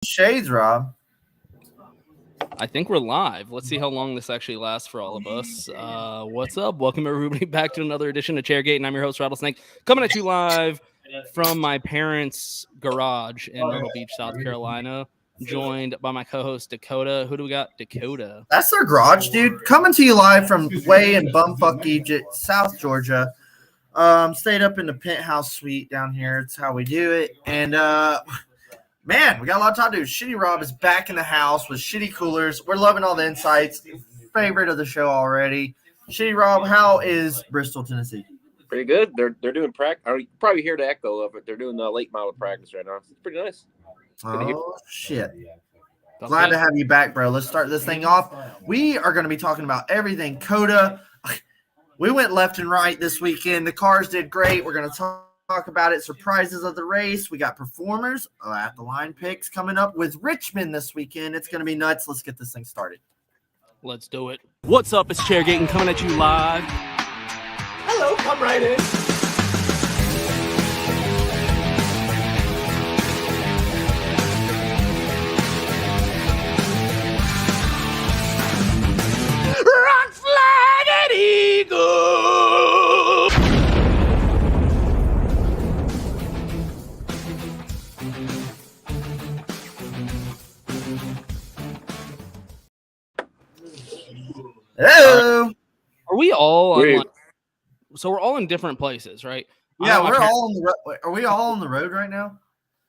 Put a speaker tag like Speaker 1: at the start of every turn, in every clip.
Speaker 1: Shades, Rob.
Speaker 2: I think we're live. Let's see how long this actually lasts for all of us. What's up? Welcome everybody back to another edition of Chairgatin. I'm your host, Rattlesnake, coming at you live from my parents' garage in Myrtle Beach, South Carolina, joined by my co-host, Dakota. Who do we got? Dakota.
Speaker 1: That's their garage, dude. Coming to you live from way in bumfuck Egypt, South Georgia. Stayed up in the penthouse suite down here. It's how we do it. And man, we got a lot of time to do. SHITI Rob is back in the house with shitty coolers. We're loving all the insights. Favorite of the show already. SHITI Rob, how is Bristol, Tennessee?
Speaker 3: Pretty good. They're doing practice. You probably hear the echo of it. They're doing the late model practice right now. It's pretty nice.
Speaker 1: Oh, shit. Glad to have you back, bro. Let's start this thing off. We are going to be talking about everything COTA. We went left and right this weekend. The cars did great. We're going to talk about it. Surprises of the race. We got performers at the line picks coming up with Richmond this weekend. It's going to be nuts. Let's get this thing started.
Speaker 2: Let's do it. What's up? It's Chairgatin coming at you live.
Speaker 4: Hello, come right in. Rock, flag, and eagle.
Speaker 1: Hello.
Speaker 2: Are we all on? So we're all in different places, right?
Speaker 1: Yeah, we're all on the road. Are we all on the road right now?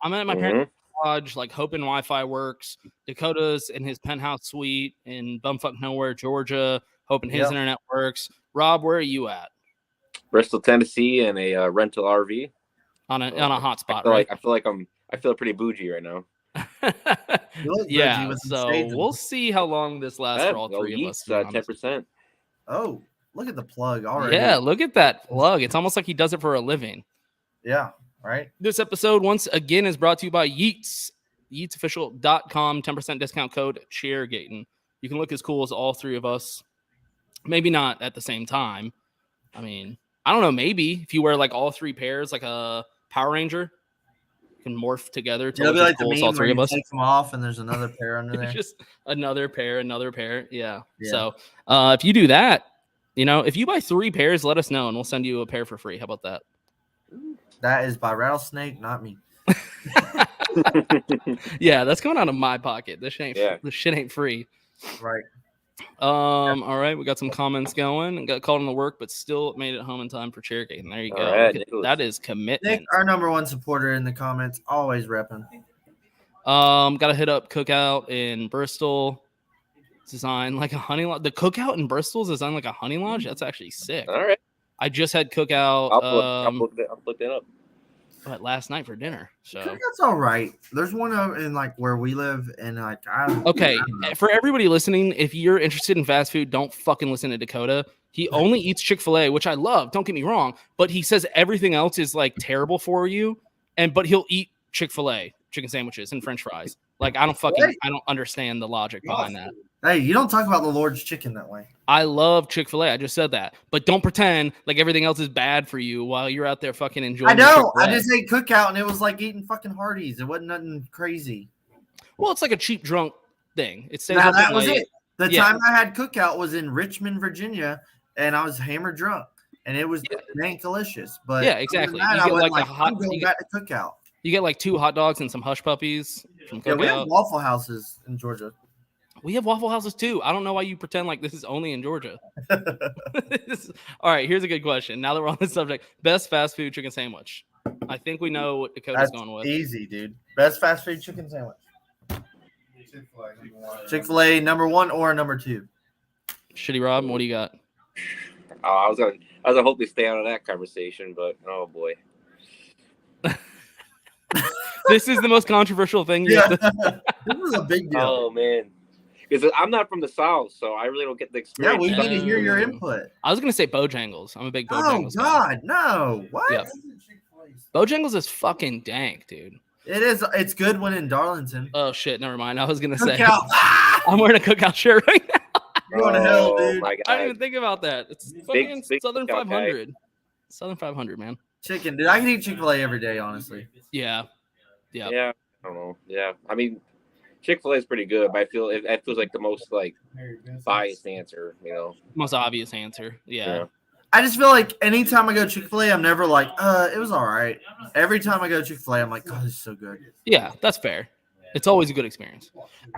Speaker 2: I'm at my parents' garage, like hoping Wi-Fi works. Dakota's in his penthouse suite in bumfuck nowhere, Georgia, hoping his internet works. Rob, where are you at?
Speaker 3: Bristol, Tennessee, in a rental RV
Speaker 2: on a hotspot.
Speaker 3: I feel pretty bougie right now.
Speaker 2: Yeah, so we'll see how long this lasts for all three of us.
Speaker 3: 10%.
Speaker 1: Oh, look at the plug already.
Speaker 2: Yeah, look at that plug. It's almost like he does it for a living.
Speaker 1: Yeah, right.
Speaker 2: This episode, once again, is brought to you by Yeats. YeatsOfficial.com, 10% discount code Chairgatin. You can look as cool as all three of us. Maybe not at the same time. I mean, I don't know. Maybe if you wear like all three pairs, like a Power Ranger, you can morph together to look as cool as all three of us.
Speaker 1: Take them off, and there's another pair under there.
Speaker 2: Just another pair. Yeah. So if you do that, if you buy 3 pairs, let us know, and we'll send you a pair for free. How about that?
Speaker 1: That is by Rattlesnake, not me.
Speaker 2: Yeah, that's coming out of my pocket. This shit ain't free.
Speaker 1: Right.
Speaker 2: All right, we got some comments going and got called into work, but still made it home in time for Chairgatin. There you go.
Speaker 3: Right,
Speaker 2: that is commitment.
Speaker 1: Nick, our number one supporter in the comments, always repping.
Speaker 2: Got to hit up Cookout in Bristol. Designed like a honey lodge. The Cookout in Bristol is designed like a honey lodge. That's actually sick.
Speaker 3: All right.
Speaker 2: I just had Cookout.
Speaker 3: I'll look that up.
Speaker 2: Last night for dinner. So
Speaker 1: Cookout's all right. There's one in like where we live, and like
Speaker 2: for everybody listening, if you're interested in fast food, don't fucking listen to Dakota. He only eats Chick-fil-A, which I love. Don't get me wrong, but he says everything else is like terrible for you, but he'll eat Chick-fil-A chicken sandwiches and French fries. Like I don't understand the logic behind that.
Speaker 1: Hey, you don't talk about the Lord's chicken that way.
Speaker 2: I love Chick-fil-A. I just said that. But don't pretend like everything else is bad for you while you're out there fucking enjoying
Speaker 1: I know.
Speaker 2: Chick-fil-A.
Speaker 1: I just ate Cookout, and it was like eating fucking Hardee's. It wasn't nothing crazy.
Speaker 2: Well, it's like a cheap drunk thing. It stays
Speaker 1: now, that was it. The
Speaker 2: Yeah.
Speaker 1: time I had Cookout was in Richmond, Virginia, and I was hammered drunk. And it was dank delicious. But
Speaker 2: yeah, exactly.
Speaker 1: That,
Speaker 2: you
Speaker 1: I
Speaker 2: get
Speaker 1: went
Speaker 2: like
Speaker 1: I'm going back to Cookout.
Speaker 2: You get like 2 hot dogs and some hush puppies from Cookout.
Speaker 1: Yeah, we have Waffle Houses in Georgia.
Speaker 2: We have Waffle Houses too. I don't know why you pretend like this is only in Georgia. All right, here's a good question. Now that we're on the subject, best fast food chicken sandwich. I think we know what Dakota's going with.
Speaker 1: Easy, dude. Best fast food chicken sandwich. Chick-fil-A number 1 or number 2?
Speaker 2: SHITI Rob, what do you got?
Speaker 3: I was gonna hopefully stay out of that conversation, but oh boy.
Speaker 2: This is the most controversial thing.
Speaker 1: This is a big deal.
Speaker 3: Oh man. Because I'm not from the South, so I really don't get the experience.
Speaker 1: Yeah, we need to hear your input.
Speaker 2: I was going to say Bojangles. I'm a big Bojangles
Speaker 1: guy. God, no. What?
Speaker 2: Yeah. Bojangles is fucking dank, dude.
Speaker 1: It is. It's good when in Darlington.
Speaker 2: Oh, shit. Never mind. I was going to say.
Speaker 1: Cookout.
Speaker 2: I'm wearing a Cookout shirt right now.
Speaker 1: You're going to hell, dude.
Speaker 3: My God.
Speaker 2: I didn't even think about that. It's fucking big Southern 500. Guy. Southern 500, man.
Speaker 1: Chicken. Dude, I can eat Chick-fil-A every day, honestly.
Speaker 2: Yeah.
Speaker 3: Yeah. I don't know. Yeah. I mean, Chick-fil-A is pretty good, but I feel it feels like the most like biased answer.
Speaker 2: Most obvious answer. Yeah.
Speaker 1: I just feel like anytime I go to Chick-fil-A, I'm never like, it was all right. Every time I go to Chick-fil-A, I'm like, oh, this is so good.
Speaker 2: Yeah, that's fair. It's always a good experience.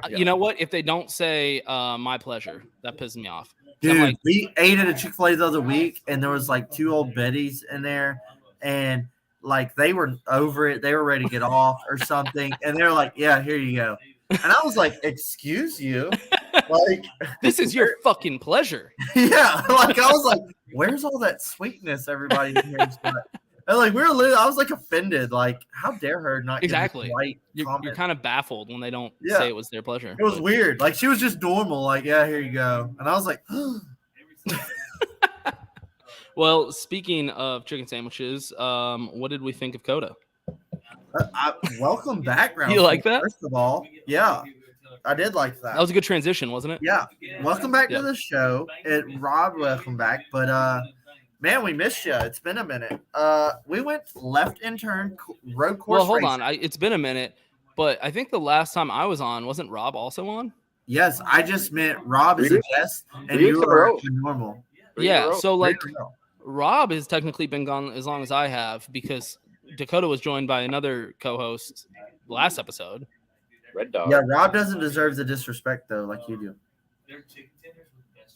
Speaker 1: Yeah.
Speaker 2: You know what? If they don't say my pleasure, that pisses me off.
Speaker 1: Dude,
Speaker 2: like,
Speaker 1: we ate at a Chick-fil-A the other week, and there was like 2 old biddies in there, and like they were over it. They were ready to get off or something, and they were like, yeah, here you go. And I was like, excuse you? Like,
Speaker 2: this is your fucking pleasure.
Speaker 1: Yeah. Like, I was like, where's all that sweetness everybody hears? And like, I was like offended. Like, how dare her not
Speaker 2: exactly.
Speaker 1: Give right
Speaker 2: You're kind of baffled when they don't say it was their pleasure.
Speaker 1: It was weird. Like, she was just normal. Like, yeah, here you go. And I was like,
Speaker 2: well, speaking of chicken sandwiches, what did we think of COTA?
Speaker 1: Welcome back,
Speaker 2: You like that?
Speaker 1: First of all, yeah, I did like that.
Speaker 2: That was a good transition, wasn't it?
Speaker 1: Yeah. Welcome back to the show. Rob, welcome back. But man, we missed you. It's been a minute. We went left intern road course.
Speaker 2: Well, hold
Speaker 1: racing.
Speaker 2: on. It's been a minute, but I think the last time I was on, wasn't Rob also on?
Speaker 1: Yes, I just meant Rob is a guest, and you are normal.
Speaker 2: Yeah, so like Rob has technically been gone as long as I have because Dakota was joined by another co-host last episode.
Speaker 3: Red Dog.
Speaker 1: Yeah, Rob doesn't deserve the disrespect though, like you do.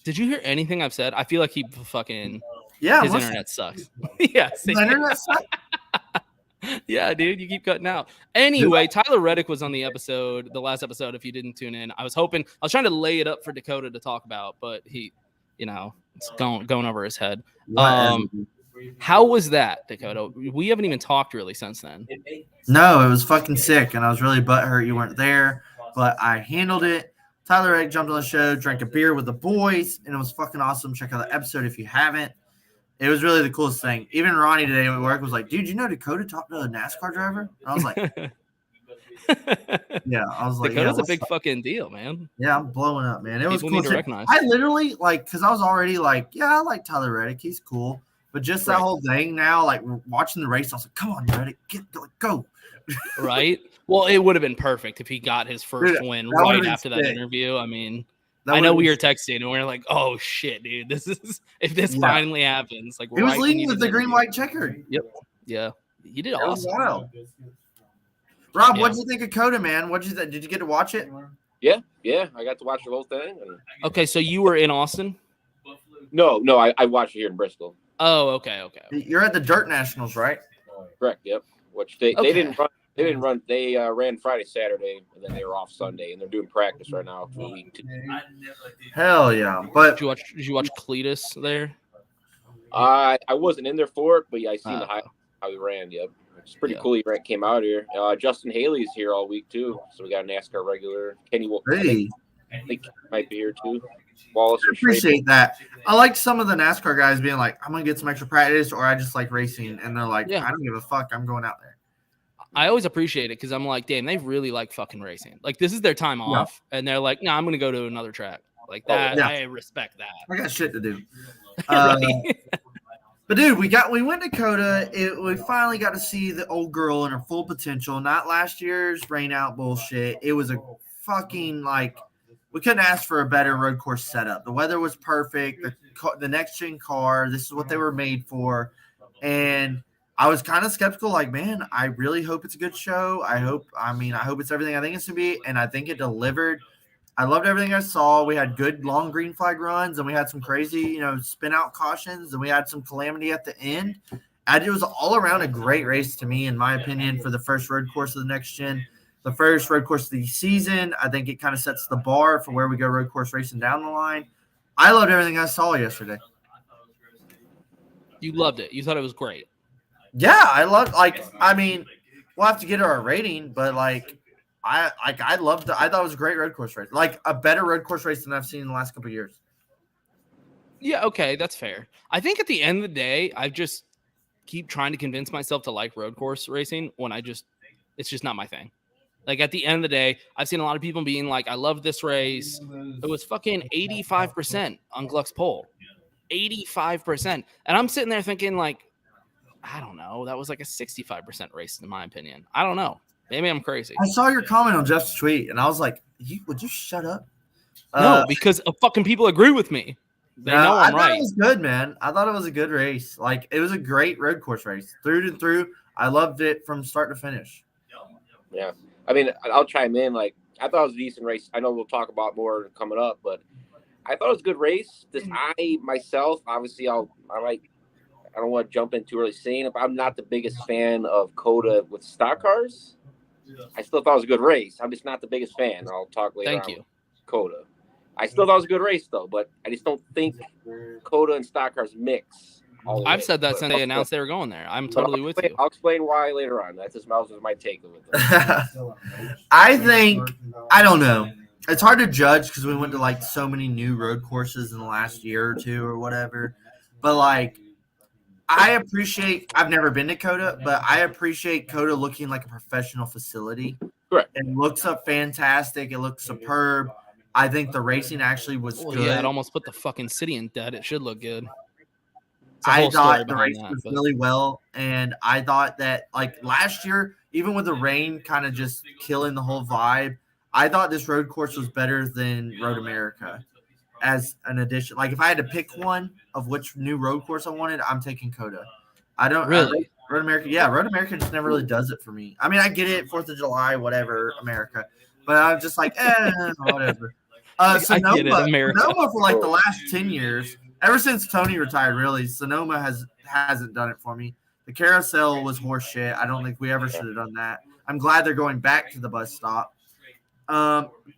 Speaker 2: Did you hear anything I've said? I feel like he fucking
Speaker 1: his
Speaker 2: internet sucks. Yeah,
Speaker 1: his internet sucks.
Speaker 2: Yeah, dude, you keep cutting out. Anyway, Tyler Reddick was on the last episode. If you didn't tune in, I was trying to lay it up for Dakota to talk about, but he, it's going over his head. How was that, Dakota? We haven't even talked really since then.
Speaker 1: No, it was fucking sick, and I was really butthurt you weren't there, but I handled it. Tyler Reddick jumped on the show, drank a beer with the boys, and it was fucking awesome. Check out the episode if you haven't. It was really the coolest thing. Even Ronnie today at work was like, dude, you know Dakota talked to a NASCAR driver? And I was like, yeah. I was like,
Speaker 2: Dakota's a big fucking deal, man.
Speaker 1: Yeah, I'm blowing up, man. It was
Speaker 2: People
Speaker 1: cool.
Speaker 2: need to recognize.
Speaker 1: I literally, because I was already like, yeah, I like Tyler Reddick. He's cool. But just that whole thing now, like watching the race, I was like, come on, Reddick, go.
Speaker 2: Right? Well, it would have been perfect if he got his first win right after that interview. I mean, I know we were texting and we were like, "Oh shit, dude! If this finally happens, like."
Speaker 1: He was leading with the green-white checkered.
Speaker 2: Yep. Yeah. He did awesome.
Speaker 1: Wow. Rob, what did you think of COTA, man? What did you think? Did you get to watch it?
Speaker 3: Yeah. I got to watch the whole thing.
Speaker 2: Okay, so you were in Austin?
Speaker 3: No, I watched it here in Bristol.
Speaker 2: Oh, okay.
Speaker 1: You're at the Dirt Nationals, right?
Speaker 3: Correct. Yep. Which they didn't run. They didn't run. They ran Friday, Saturday, and then they were off Sunday, and they're doing practice right now for week 2.
Speaker 1: Hell yeah! But
Speaker 2: did you watch Cletus there?
Speaker 3: I wasn't in there for it, but yeah, I seen how he ran. Yep, it's pretty cool. He came out here. Justin Haley's here all week too, so we got a NASCAR regular. Kenny, I think he might be here too. Wallace,
Speaker 1: I appreciate that. I like some of the NASCAR guys being like, "I'm gonna get some extra practice," or "I just like racing," and they're like, "I don't give a fuck. I'm going out there."
Speaker 2: I always appreciate it because I'm like, damn, they really like fucking racing. Like, this is their time off, and they're like, I'm going to go to another track. Like that, I respect that.
Speaker 1: I got shit to do. But dude, we went to COTA. We finally got to see the old girl in her full potential. Not last year's rain out bullshit. It was a fucking we couldn't ask for a better road course setup. The weather was perfect. The next gen car. This is what they were made for, and I was kind of skeptical, like, man, I really hope it's a good show. I hope it's everything I think it's going to be, and I think it delivered. I loved everything I saw. We had good long green flag runs, and we had some crazy, spin out cautions, and we had some calamity at the end. And it was all around a great race to me, in my opinion, for the first road course of the next gen. The first road course of the season, I think it kind of sets the bar for where we go road course racing down the line. I loved everything I saw yesterday.
Speaker 2: You loved it. You thought it was great.
Speaker 1: Yeah, I love. We'll have to get our rating, but I loved. I thought it was a great road course race, like a better road course race than I've seen in the last couple of years.
Speaker 2: Yeah, okay, that's fair. I think at the end of the day, I just keep trying to convince myself to like road course racing when it's just not my thing. Like at the end of the day, I've seen a lot of people being like, "I love this race." It was fucking 85% on Gluck's poll, 85%, and I'm sitting there thinking like, I don't know. That was like a 65% race in my opinion. I don't know. Maybe I'm crazy.
Speaker 1: I saw your comment on Jeff's tweet, and I was like, Would you shut up?
Speaker 2: No, because fucking people agree with me. They know I'm
Speaker 1: I thought
Speaker 2: right.
Speaker 1: it was good, man. I thought it was a good race. Like, it was a great road course race. Through and through. I loved it from start to finish.
Speaker 3: Yeah. I mean, I'll chime in. Like, I thought it was a decent race. I know we'll talk about more coming up, but I thought it was a good race. Myself, obviously, I don't want to jump in too early saying it, but I'm not the biggest fan of COTA with stock cars. I still thought it was a good race. I'm just not the biggest fan. I'll talk later on with COTA. I still thought it was a good race, though, but I just don't think COTA and stock cars mix.
Speaker 2: I've said that since they announced they were going there. I'm totally with you.
Speaker 3: I'll explain why later on. That's just my take of it.
Speaker 1: I think, I don't know. It's hard to judge because we went to like so many new road courses in the last year or two or whatever. But like, I've never been to COTA, but I appreciate COTA looking like a professional facility.
Speaker 3: Correct.
Speaker 1: It looks up fantastic. It looks superb. I think the racing actually was good.
Speaker 2: Yeah, it almost put the fucking city in debt. It should look good.
Speaker 1: I thought the race was really well, and I thought that like last year, even with the rain kind of just killing the whole vibe, I thought this road course was better than Road America as an addition. Like if I had to pick one of which new road course I wanted, I'm taking COTA. I don't
Speaker 2: really
Speaker 1: Road America. Yeah, Road America just never really does it for me. I mean, I get it, 4th of July, whatever, America, but I'm just like, whatever. Sonoma for like the last 10 years. Ever since Tony retired, really, Sonoma hasn't done it for me. The carousel was horse shit. I don't think we ever should have done that. I'm glad they're going back to the bus stop.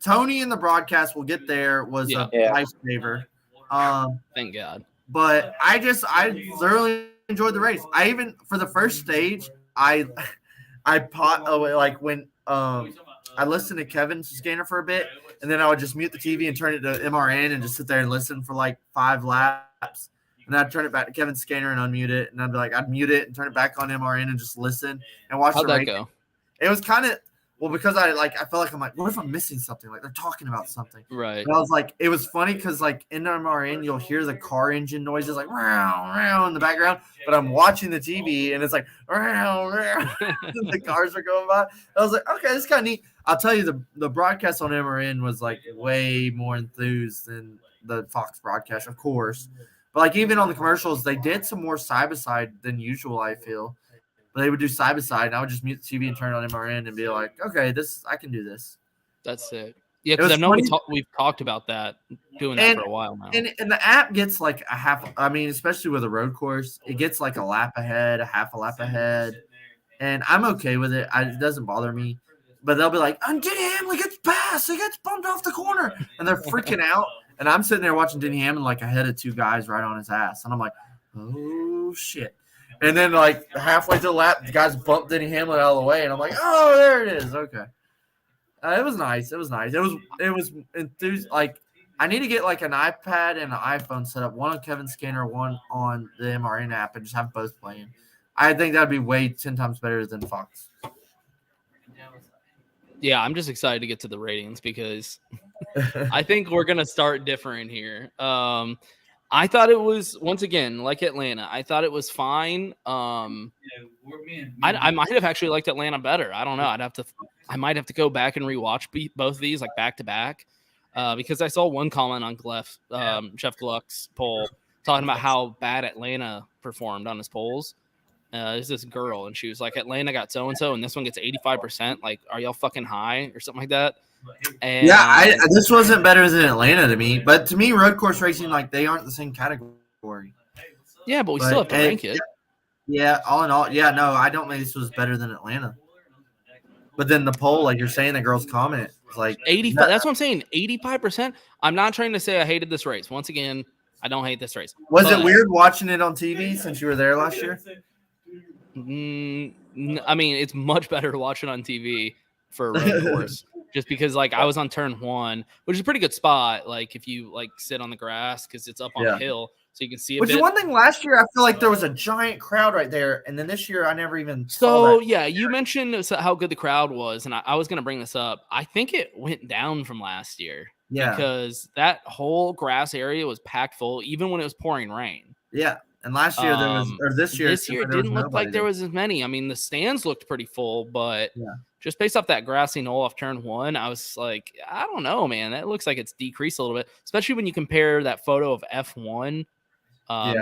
Speaker 1: Tony in the broadcast, we'll get there, was a lifesaver.
Speaker 2: Thank God.
Speaker 1: But I thoroughly enjoyed the race. I even, for the first stage, I listened to Kevin's scanner for a bit, and then I would just mute the TV and turn it to MRN and just sit there and listen for like 5 laps. And I'd turn it back to Kevin's scanner and unmute it. And I'd mute it and turn it back on MRN and just listen and watch the race. How'd that go? It was kind of, because I felt like I'm like, what if I'm missing something? Like they're talking about something.
Speaker 2: Right.
Speaker 1: And I was like, it was funny because like in MRN, you'll hear the car engine noises like row in the background, but I'm watching the TV and it's like row. The cars are going by. I was like, okay, this is kind of neat. I'll tell you, the broadcast on MRN was like way more enthused than the Fox broadcast, of course. But like even on the commercials, they did some more side by side than usual, I feel. But they would do side by side, and I would just mute the TV and turn it on MRN and be like, okay, I can do this.
Speaker 2: That's it. Yeah, because I know we've talked about that, doing that for a while now.
Speaker 1: And the app gets like a half, especially with a road course, it gets like a lap ahead, a half a lap ahead. And I'm okay with it. It doesn't bother me. But they'll be like, Denny Hamlin gets passed. He gets bumped off the corner. And they're freaking out. And I'm sitting there watching Denny Hamlin like ahead of 2 guys right on his ass. And I'm like, oh, shit. And then like halfway through the lap, the guys bumped Denny Hamlin out of the way. And I'm like, oh, there it is. Okay. It was nice. It was enthused. Like, I need to get like an iPad and an iPhone set up, one on Kevin's scanner, one on the MRN app, and just have both playing. I think that'd be way 10 times better than Fox.
Speaker 2: Yeah, I'm just excited to get to the ratings because I think we're going to start different here. I thought it was, once again, like Atlanta, I thought it was fine. I might have actually liked Atlanta better. I don't know. I might have to go back and rewatch both of these like back to back because I saw one comment on Jeff Gluck's poll talking about how bad Atlanta performed on his polls. There's this girl, and she was like, Atlanta got so-and-so, and this one gets 85%. Like, are y'all fucking high or something like that? And
Speaker 1: yeah, this wasn't better than Atlanta to me. But to me, road course racing, like, they aren't the same category.
Speaker 2: Yeah, but we still have to rank it.
Speaker 1: Yeah, all in all, yeah, no, I don't think this was better than Atlanta. But then the poll, like you're saying, the girl's comment was like
Speaker 2: 85. That's what I'm saying. 85%. I'm not trying to say I hated this race. Once again, I don't hate this race.
Speaker 1: Was it weird watching it on TV since you were there last year?
Speaker 2: I mean, it's much better to watch it on TV for a road course, just because like I was on turn 1, which is a pretty good spot. Like if you like sit on the grass because it's up on the hill, so you can see it.
Speaker 1: Which is one thing. Last year, I feel like there was a giant crowd right there, and then this year, I never even saw that.
Speaker 2: Yeah, you mentioned how good the crowd was, and I was going to bring this up. I think it went down from last year.
Speaker 1: Yeah,
Speaker 2: because that whole grass area was packed full, even when it was pouring rain.
Speaker 1: Yeah. And last year there was, or this year,
Speaker 2: it didn't look like there was as many. I mean, the stands looked pretty full, but just based off that grassy knoll off turn 1, I was like, I don't know, man. That looks like it's decreased a little bit, especially when you compare that photo of F1,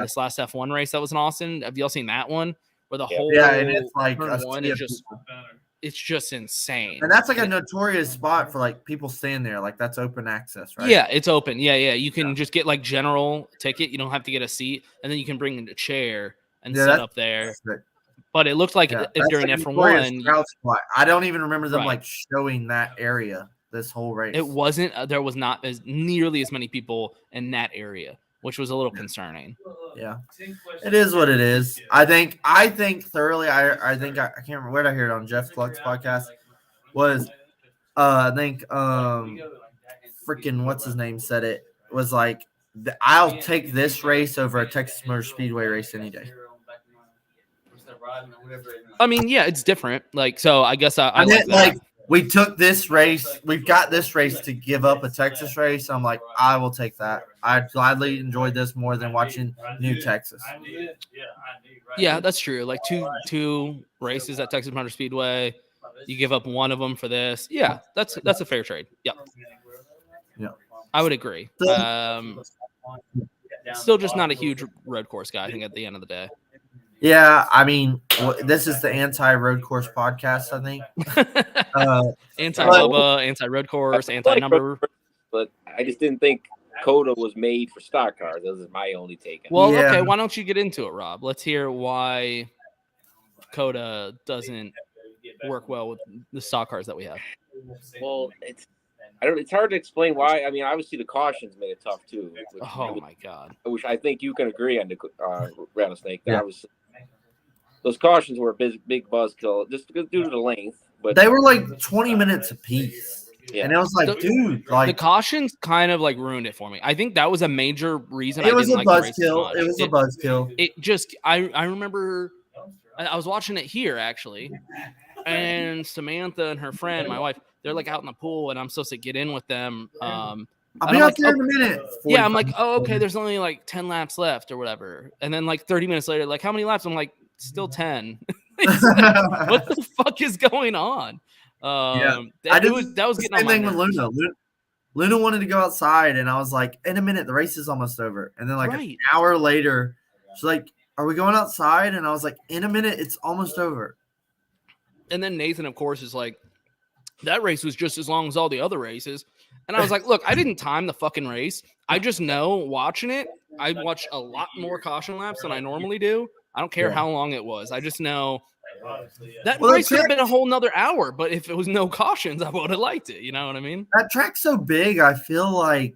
Speaker 2: this last F1 race that was in Austin. Have y'all seen that one where the whole
Speaker 1: and it's like
Speaker 2: turn 1 is just it's just insane.
Speaker 1: And that's like a notorious spot for like people staying there. Like that's open access, right?
Speaker 2: Yeah, it's open. Yeah. You can just get like general ticket. You don't have to get a seat, and then you can bring in a chair and set up there. But it looked like if during F1,
Speaker 1: I don't even remember them like showing that area this whole race.
Speaker 2: It wasn't. There was not as nearly as many people in that area, which was a little concerning.
Speaker 1: Yeah, it is what it is. I think thoroughly. I think I can't remember where I heard it on Jeff Gluck's podcast. Was I think freaking what's his name said it was like I'll take this race over a Texas Motor Speedway race any day.
Speaker 2: I mean, yeah, it's different. Like, so I guess I like that.
Speaker 1: Like we took this race. We've got this race to give up a Texas race. I'm like, I will take that. I gladly enjoyed this more than watching New Texas.
Speaker 2: Yeah, that's true. Like two races at Texas Motor Speedway. You give up one of them for this. Yeah, that's a fair trade. Yep.
Speaker 1: Yeah.
Speaker 2: I would agree. Still just not a huge road course guy, I think, at the end of the day.
Speaker 1: Yeah, I mean, this is the anti-road course podcast, I think.
Speaker 2: Anti-Bubba, anti-road course, anti-number.
Speaker 3: But I just didn't think COTA was made for stock cars. That was my only take.
Speaker 2: Well, okay, why don't you get into it, Rob? Let's hear why COTA doesn't work well with the stock cars that we have.
Speaker 3: Well, it's hard to explain why. I mean, obviously the cautions made it tough too.
Speaker 2: My God!
Speaker 3: Which I think you can agree on the Rattlesnake. That was those cautions were a big buzzkill just due to the length. But
Speaker 1: they were like 20 minutes apiece. Yeah. And it was like, dude, like
Speaker 2: the cautions kind of like ruined it for me. I think that was a major reason.
Speaker 1: It was a buzzkill. It was a buzzkill.
Speaker 2: It just I remember I was watching it here actually, and Samantha and her friend, my wife, they're like out in the pool, and I'm supposed to get in with them.
Speaker 1: I'll be out there in a minute.
Speaker 2: Yeah, I'm like, oh, okay, there's only like 10 laps left or whatever. And then like 30 minutes later, like, how many laps? I'm like, still 10. What the fuck is going on? That was getting on my nerves.
Speaker 1: With Luna. Luna wanted to go outside, and I was like, in a minute, the race is almost over. And then like an hour later, she's like, are we going outside? And I was like, in a minute, it's almost over.
Speaker 2: And then Nathan, of course, is like, that race was just as long as all the other races. And I was like, look, I didn't time the fucking race. I just know watching it, I watched a lot more caution laps than I normally do. I don't care how long it was. I just know that race could have been a whole nother hour, but if it was no cautions, I would have liked it. You know what I mean?
Speaker 1: That track's so big, I feel like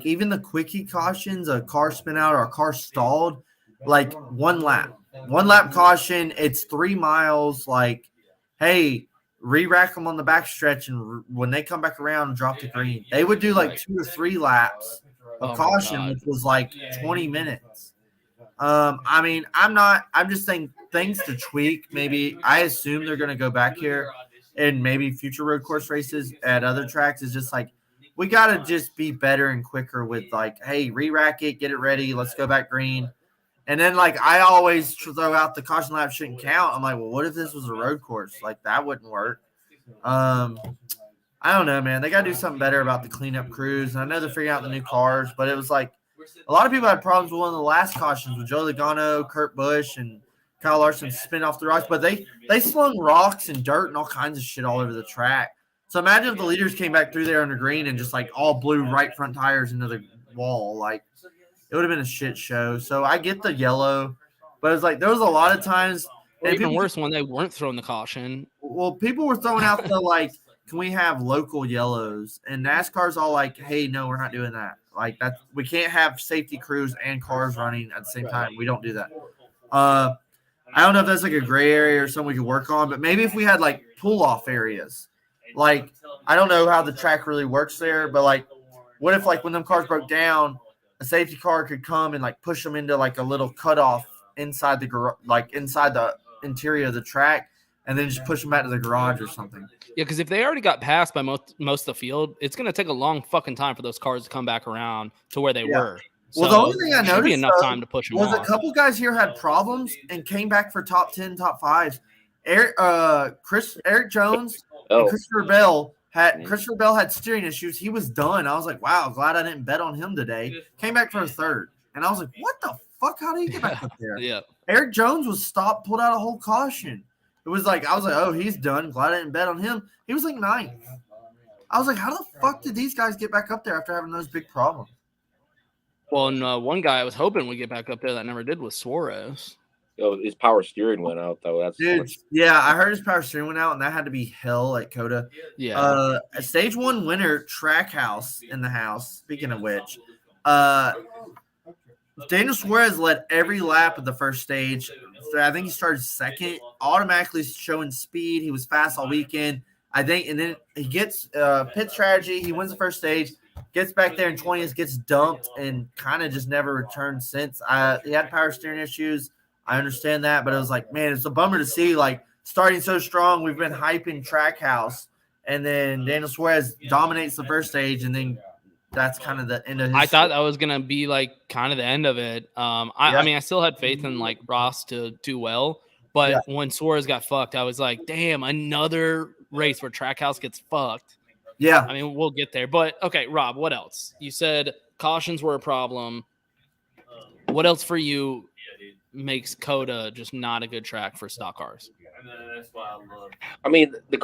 Speaker 1: even the quickie cautions, a car spin out or a car stalled, like one lap caution, it's 3 miles. Like, hey, re-rack them on the back stretch, and when they come back around and drop the green, they would do like 2 or 3 laps of caution, which was like 20 minutes. I mean, I'm just saying things to tweak. Maybe I assume they're going to go back here, and maybe future road course races at other tracks is just like, we got to just be better and quicker with like, hey, re-rack it, get it ready, let's go back green. And then, like, I always throw out the caution lap shouldn't count. I'm like, well, what if this was a road course? Like, that wouldn't work. I don't know, man. They got to do something better about the cleanup crews. And I know they're figuring out the new cars, but it was like a lot of people had problems with one of the last cautions with Joe Logano, Kurt Busch, and Kyle Larson spin off the rocks. But they slung rocks and dirt and all kinds of shit all over the track. So imagine if the leaders came back through there on the green and just, like, all blew right front tires into the wall. Like, it would have been a shit show. So I get the yellow, but it's like there was a lot of times.
Speaker 2: And even worse when they weren't throwing the caution.
Speaker 1: Well, people were throwing out the like, can we have local yellows? And NASCAR's all like, hey, no, we're not doing that. Like that, we can't have safety crews and cars running at the same time. We don't do that. I don't know if that's like a gray area or something we could work on, but maybe if we had like pull off areas, like I don't know how the track really works there, but like, what if like when them cars broke down, a safety car could come and like push them into like a little cutoff inside inside the interior of the track, and then just push them back to the garage or something.
Speaker 2: Yeah, because if they already got passed by most of the field, it's going to take a long fucking time for those cars to come back around to where they were.
Speaker 1: Well, the only thing I
Speaker 2: should
Speaker 1: noticed
Speaker 2: be enough
Speaker 1: though,
Speaker 2: time to push him
Speaker 1: was
Speaker 2: off.
Speaker 1: a couple guys here had problems and came back for top 10, top 5s. Eric Jones and Christopher Bell had steering issues. He was done. I was like, wow, glad I didn't bet on him today. Came back for a third. And I was like, what the fuck? How did he get back up there?
Speaker 2: Yeah.
Speaker 1: Eric Jones was stopped, pulled out a whole caution. It was like, I was like, oh, he's done. Glad I didn't bet on him. He was like 9th. I was like, how the fuck did these guys get back up there after having those big problems?
Speaker 2: Well, and one guy I was hoping would get back up there that never did was Suarez.
Speaker 3: His power steering went out though.
Speaker 1: Dude, yeah, I heard his power steering went out, and that had to be hell at COTA.
Speaker 2: Yeah.
Speaker 1: A stage 1 winner, Trackhouse in the house. Speaking of which, Daniel Suarez led every lap of the first stage. I think he started second, automatically showing speed. He was fast all weekend. I think, and then he gets pit strategy. He wins the first stage, gets back there in 20th, gets dumped, and kind of just never returned since. He had power steering issues. I understand that, but it was like, man, it's a bummer to see, like, starting so strong. We've been hyping Trackhouse, and then Daniel Suarez dominates the first stage, and then that's kind of the end of his.
Speaker 2: I thought that was going to be, like, kind of the end of it. I mean, I still had faith in, like, Ross to do well, but when Suarez got fucked, I was like, damn, another race where Trackhouse gets fucked.
Speaker 1: Yeah.
Speaker 2: I mean, we'll get there. But, okay, Rob, what else? You said cautions were a problem. What else for you makes COTA just not a good track for stock cars?
Speaker 3: I mean, the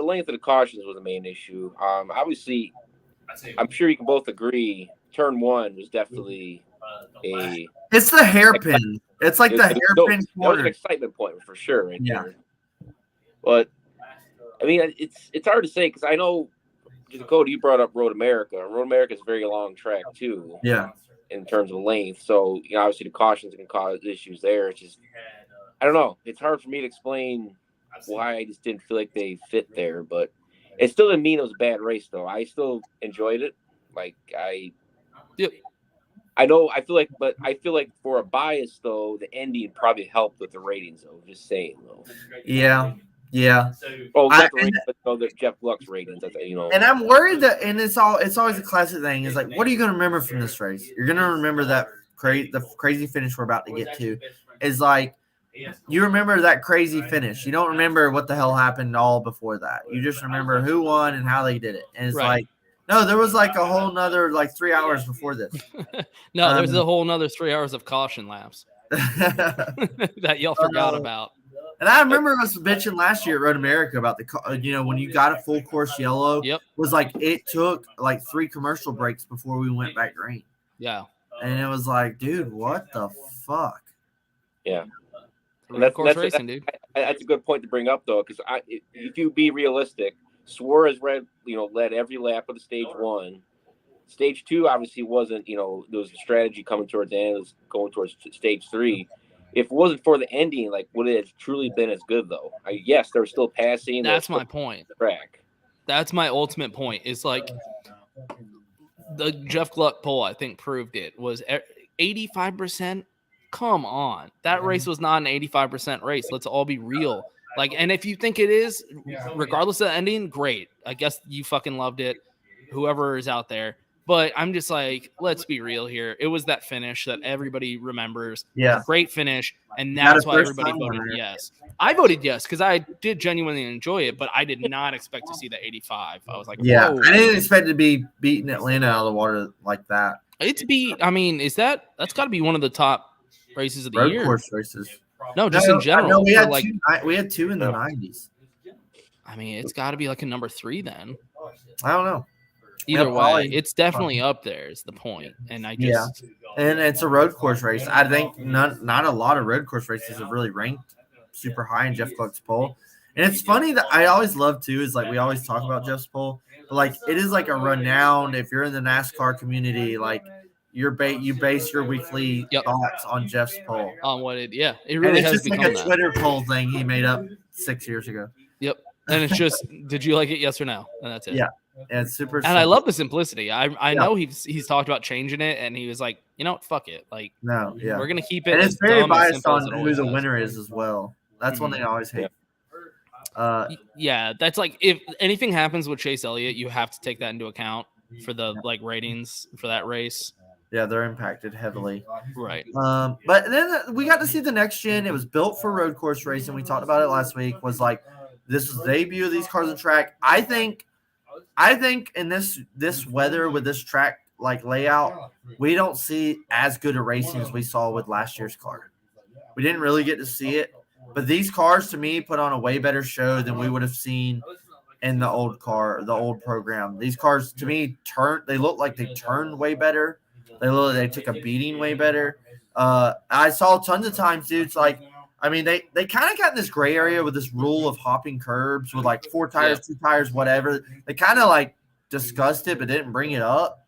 Speaker 3: length of the cautions was the main issue. Obviously, I'm sure you can both agree. Turn 1 was definitely
Speaker 1: It's the hairpin. It's like the hairpin
Speaker 3: That was
Speaker 1: corner.
Speaker 3: an excitement point for sure. Right
Speaker 1: Yeah.
Speaker 3: there. But I mean, it's hard to say because I know, Dakota, you brought up Road America. Road America is a very long track too.
Speaker 1: Yeah.
Speaker 3: In terms of length, so obviously the cautions can cause issues there. It's just, I don't know. It's hard for me to explain why I just didn't feel like they fit there, but it still didn't mean it was a bad race though. I still enjoyed it. Like I feel like for a bias though, the ending probably helped with the ratings though. Just saying though.
Speaker 1: Yeah. Yeah.
Speaker 3: Oh, not the ratings, but the Jeff Gluck's ratings.
Speaker 1: And I'm worried that, and it's always a classic thing. Is like, what are you going to remember from this race? You're going to remember that the crazy finish we're about to get to. Is like, you remember that crazy finish. You don't remember what the hell happened all before that. You just remember who won and how they did it. And it's like, no, there was like a whole nother like 3 hours before this.
Speaker 2: No, there's a whole nother 3 hours of caution laps that y'all forgot about.
Speaker 1: And I remember us bitching last year at Road America about when you got a full course yellow, was like it took like 3 commercial breaks before we went back green.
Speaker 2: Yeah.
Speaker 1: And it was like, dude, what the fuck?
Speaker 3: Yeah.
Speaker 2: That's racing, dude.
Speaker 3: That's a good point to bring up though, because if you be realistic, Suarez led every lap of the stage 1. Stage 2 obviously wasn't, there was a strategy coming towards the end, it was going towards stage 3. If it wasn't for the ending, like, would it have truly been as good, though? Yes, there was still passing.
Speaker 2: That's my point.
Speaker 3: Track.
Speaker 2: That's my ultimate point. Is like the Jeff Gluck poll, I think, proved it. Was 85%? Come on. That race was not an 85% race. Let's all be real. Like, and if you think it is, regardless of the ending, great. I guess you fucking loved it, whoever is out there. But I'm just like, let's be real here. It was that finish that everybody remembers.
Speaker 1: Yeah.
Speaker 2: Great finish. And that's why everybody voted yes. I voted yes because I did genuinely enjoy it, but I did not expect to see the 85. I was like,
Speaker 1: yeah,
Speaker 2: whoa.
Speaker 1: I didn't expect to be beating Atlanta out of the water like that.
Speaker 2: That's got to be one of the top races of the year.
Speaker 1: Road course races.
Speaker 2: No, just in general.
Speaker 1: No, we had two in the 90s.
Speaker 2: I mean, it's got to be like a number 3 then.
Speaker 1: I don't know.
Speaker 2: Either way, it's definitely up there is the point. And I just
Speaker 1: and it's a road course race. I think not a lot of road course races have really ranked super high in Jeff Gluck's poll. And it's funny that I always love too is like we always talk about Jeff's poll, but like it is like a renowned, if you're in the NASCAR community, like you base your weekly thoughts on Jeff's poll.
Speaker 2: On what it really has
Speaker 1: just
Speaker 2: become
Speaker 1: like a Twitter poll thing he made up 6 years ago.
Speaker 2: Yep. And it's just, did you like it? Yes or no? And that's it.
Speaker 1: Yeah. And it's super.
Speaker 2: And I love the simplicity. I know he's talked about changing it, and he was like, fuck it. Like, we're gonna keep it.
Speaker 1: And it's very biased on who the
Speaker 2: does.
Speaker 1: winner is as well. That's one thing I always hate.
Speaker 2: That's like if anything happens with Chase Elliott, you have to take that into account for the like ratings for that race.
Speaker 1: Yeah, they're impacted heavily.
Speaker 2: Right.
Speaker 1: But then we got to see the next gen. It was built for road course racing. We talked about it last week. Was like this was the debut of these cars on track. I think in this weather with this track like layout, we don't see as good a racing as we saw with last year's car. We didn't really get to see it, but these cars to me put on a way better show than we would have seen in the old program. These cars to me they look like they turned way better. They took a beating way better. I saw tons of times dudes like, I mean, they kind of got in this gray area with this rule of hopping curbs with like 4 tires, 2 tires, whatever. They kind of like discussed it, but didn't bring it up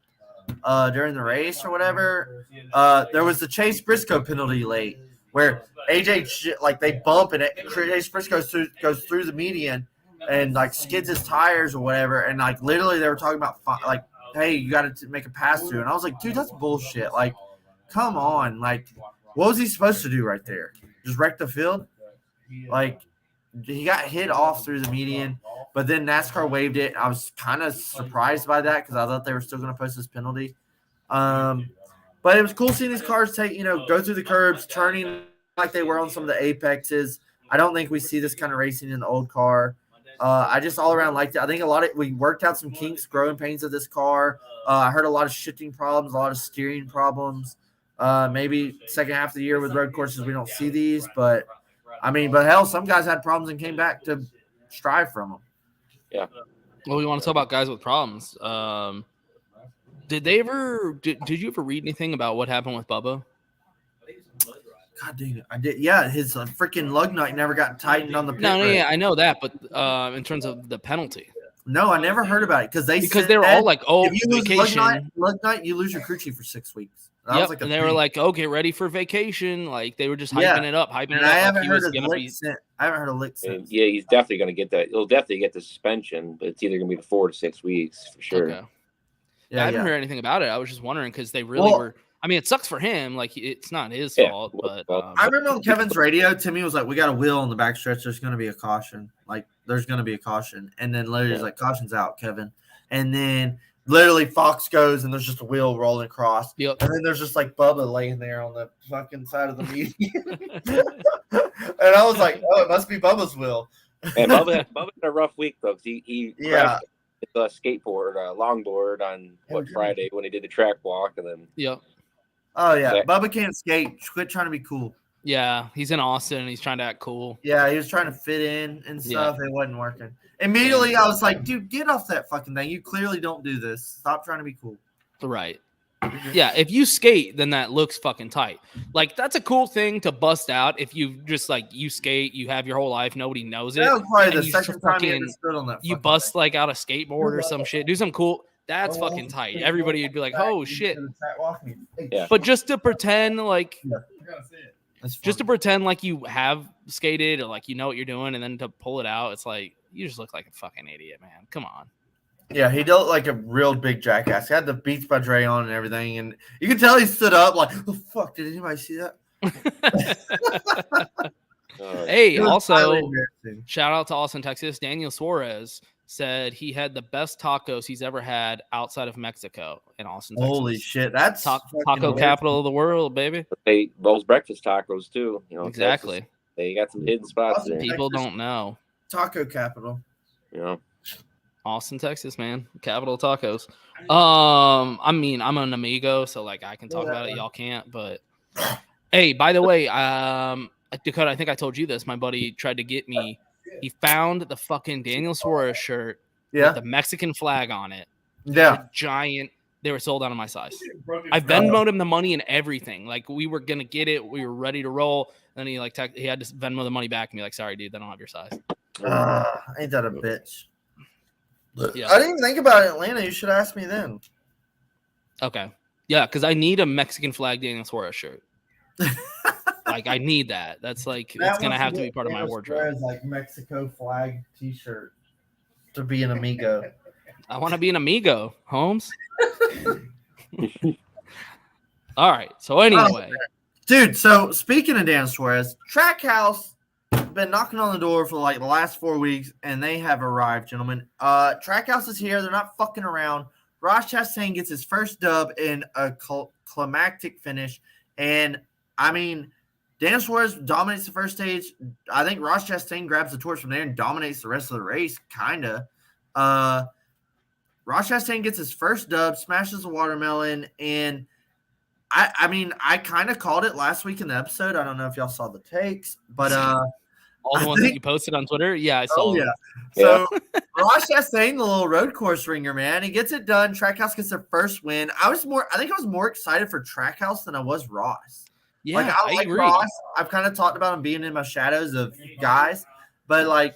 Speaker 1: during the race or whatever. There was the Chase Briscoe penalty late where AJ like they bump and Chase Briscoe goes through the median and like skids his tires or whatever, and like literally they were talking about like, hey, you got to make a pass through, and I was like, dude, that's bullshit. Like, come on, like, what was he supposed to do right there? Just wreck the field? Like, he got hit off through the median, but then NASCAR waived it. I was kind of surprised by that because I thought they were still going to post this penalty. But it was cool seeing these cars go through the curbs, turning like they were on some of the apexes. I don't think we see this kind of racing in the old car. I just all around liked it. I think we worked out some kinks, growing pains of this car. I heard a lot of shifting problems, a lot of steering problems. Maybe second half of the year with road courses, we don't see these, but hell, some guys had problems and came back to strive from them.
Speaker 3: Yeah.
Speaker 2: Well, we want to talk about guys with problems. Did you ever read anything about what happened with Bubba?
Speaker 1: God dang it. I did. Yeah, his freaking lug nut never got tightened on the pit road.
Speaker 2: Yeah, I know that, but in terms of the penalty.
Speaker 1: No, I never heard about it because
Speaker 2: they were all like, "Oh,
Speaker 1: if you lose
Speaker 2: vacation,
Speaker 1: lug nut, you lose your crew chief for 6 weeks."
Speaker 2: Yep, and they were like, "Oh, get ready for vacation." Like they were just hyping it up.
Speaker 1: I haven't heard a lick since.
Speaker 3: Yeah, he's definitely going to get that. He'll definitely get the suspension, but it's either going to be 4 to 6 weeks for sure.
Speaker 2: Okay. Yeah, I haven't heard anything about it. I was just wondering because they really were. I mean, it sucks for him. Like it's not his fault, but
Speaker 1: I remember on Kevin's radio, Timmy was like, "We got a wheel on the backstretch. There's going to be a caution. Like there's going to be a caution." And then literally, he's like, "Caution's out, Kevin." And then literally, Fox goes and there's just a wheel rolling across.
Speaker 2: Yep.
Speaker 1: And then there's just like Bubba laying there on the fucking side of the median. And I was like, "Oh, it must be Bubba's wheel."
Speaker 3: And Bubba had a rough week though. He crashed the skateboard, longboard on Friday when he did the track walk, and then
Speaker 1: Oh, yeah. Bubba can't skate. Quit trying to be cool.
Speaker 2: Yeah, he's in Austin and he's trying to act cool.
Speaker 1: Yeah, he was trying to fit in and stuff. It wasn't working. Immediately, I was like, dude, get off that fucking thing. You clearly don't do this. Stop trying to be cool.
Speaker 2: Right. Yeah, if you skate, then that looks fucking tight. Like, that's a cool thing to bust out if you just, like, you skate, you have your whole life, nobody knows it.
Speaker 1: That was probably the second time you ever stood on that.
Speaker 2: You bust, like, out a skateboard or some shit. Do something cool. That's fucking tight. Everybody would be like, oh, shit.
Speaker 3: Yeah.
Speaker 2: But just to pretend like you have skated or like you know what you're doing and then to pull it out, it's like you just look like a fucking idiot, man. Come on.
Speaker 1: Yeah, he dealt like a real big jackass. He had the Beats by Dre on and everything, and you can tell he stood up like, oh, fuck, did anybody see that?
Speaker 2: Hey, also, shout out to Austin, Texas. Daniel Suarez said he had the best tacos he's ever had outside of Mexico in Austin, Texas.
Speaker 1: Holy shit. That's
Speaker 2: taco capital of the world, baby.
Speaker 3: Those breakfast tacos, too. You know,
Speaker 2: exactly.
Speaker 3: Texas, they got some hidden spots there.
Speaker 2: People don't know.
Speaker 1: Taco capital.
Speaker 3: Yeah.
Speaker 2: Austin, Texas, man. Capital of tacos. I mean, I'm an amigo, so like I can talk about it. Y'all can't, but hey, by the way, Dakota, I think I told you this. My buddy tried to get me. He found the fucking Daniel Suarez shirt with the Mexican flag on it.
Speaker 1: Yeah.
Speaker 2: Giant. They were sold out of my size. I Venmo'd him the money and everything. Like we were going to get it. We were ready to roll. And he he had to Venmo the money back and be like, sorry, dude, I don't have your size.
Speaker 1: Ain't that a bitch?
Speaker 2: Yeah.
Speaker 1: I didn't even think about Atlanta. You should ask me then.
Speaker 2: Okay. Yeah, because I need a Mexican flag Daniel Suarez shirt. Like I need that. That's like it's gonna have to be part of my wardrobe.
Speaker 1: Like Mexico flag T-shirt to be an amigo.
Speaker 2: I want to be an amigo, Holmes. All right. So anyway,
Speaker 1: dude. So speaking of Dan Suarez, Trackhouse been knocking on the door for like the last 4 weeks, and they have arrived, gentlemen. Trackhouse is here. They're not fucking around. Ross Chastain gets his first dub in a climactic finish. And, I mean, Dan Suarez dominates the first stage. I think Ross Chastain grabs the torch from there and dominates the rest of the race, kind of. Ross Chastain gets his first dub, smashes the watermelon, and I mean, I kind of called it last week in the episode. I don't know if y'all saw the takes, but
Speaker 2: all the ones that you posted on Twitter, yeah, I saw.
Speaker 1: Oh, yeah. So Ross Chastain, the little road course ringer, man, he gets it done. Trackhouse gets their first win. I think I was more excited for Trackhouse than I was Ross.
Speaker 2: Yeah,
Speaker 1: like I like
Speaker 2: agree.
Speaker 1: Ross. I've kind of talked about him being in my shadows of guys, but like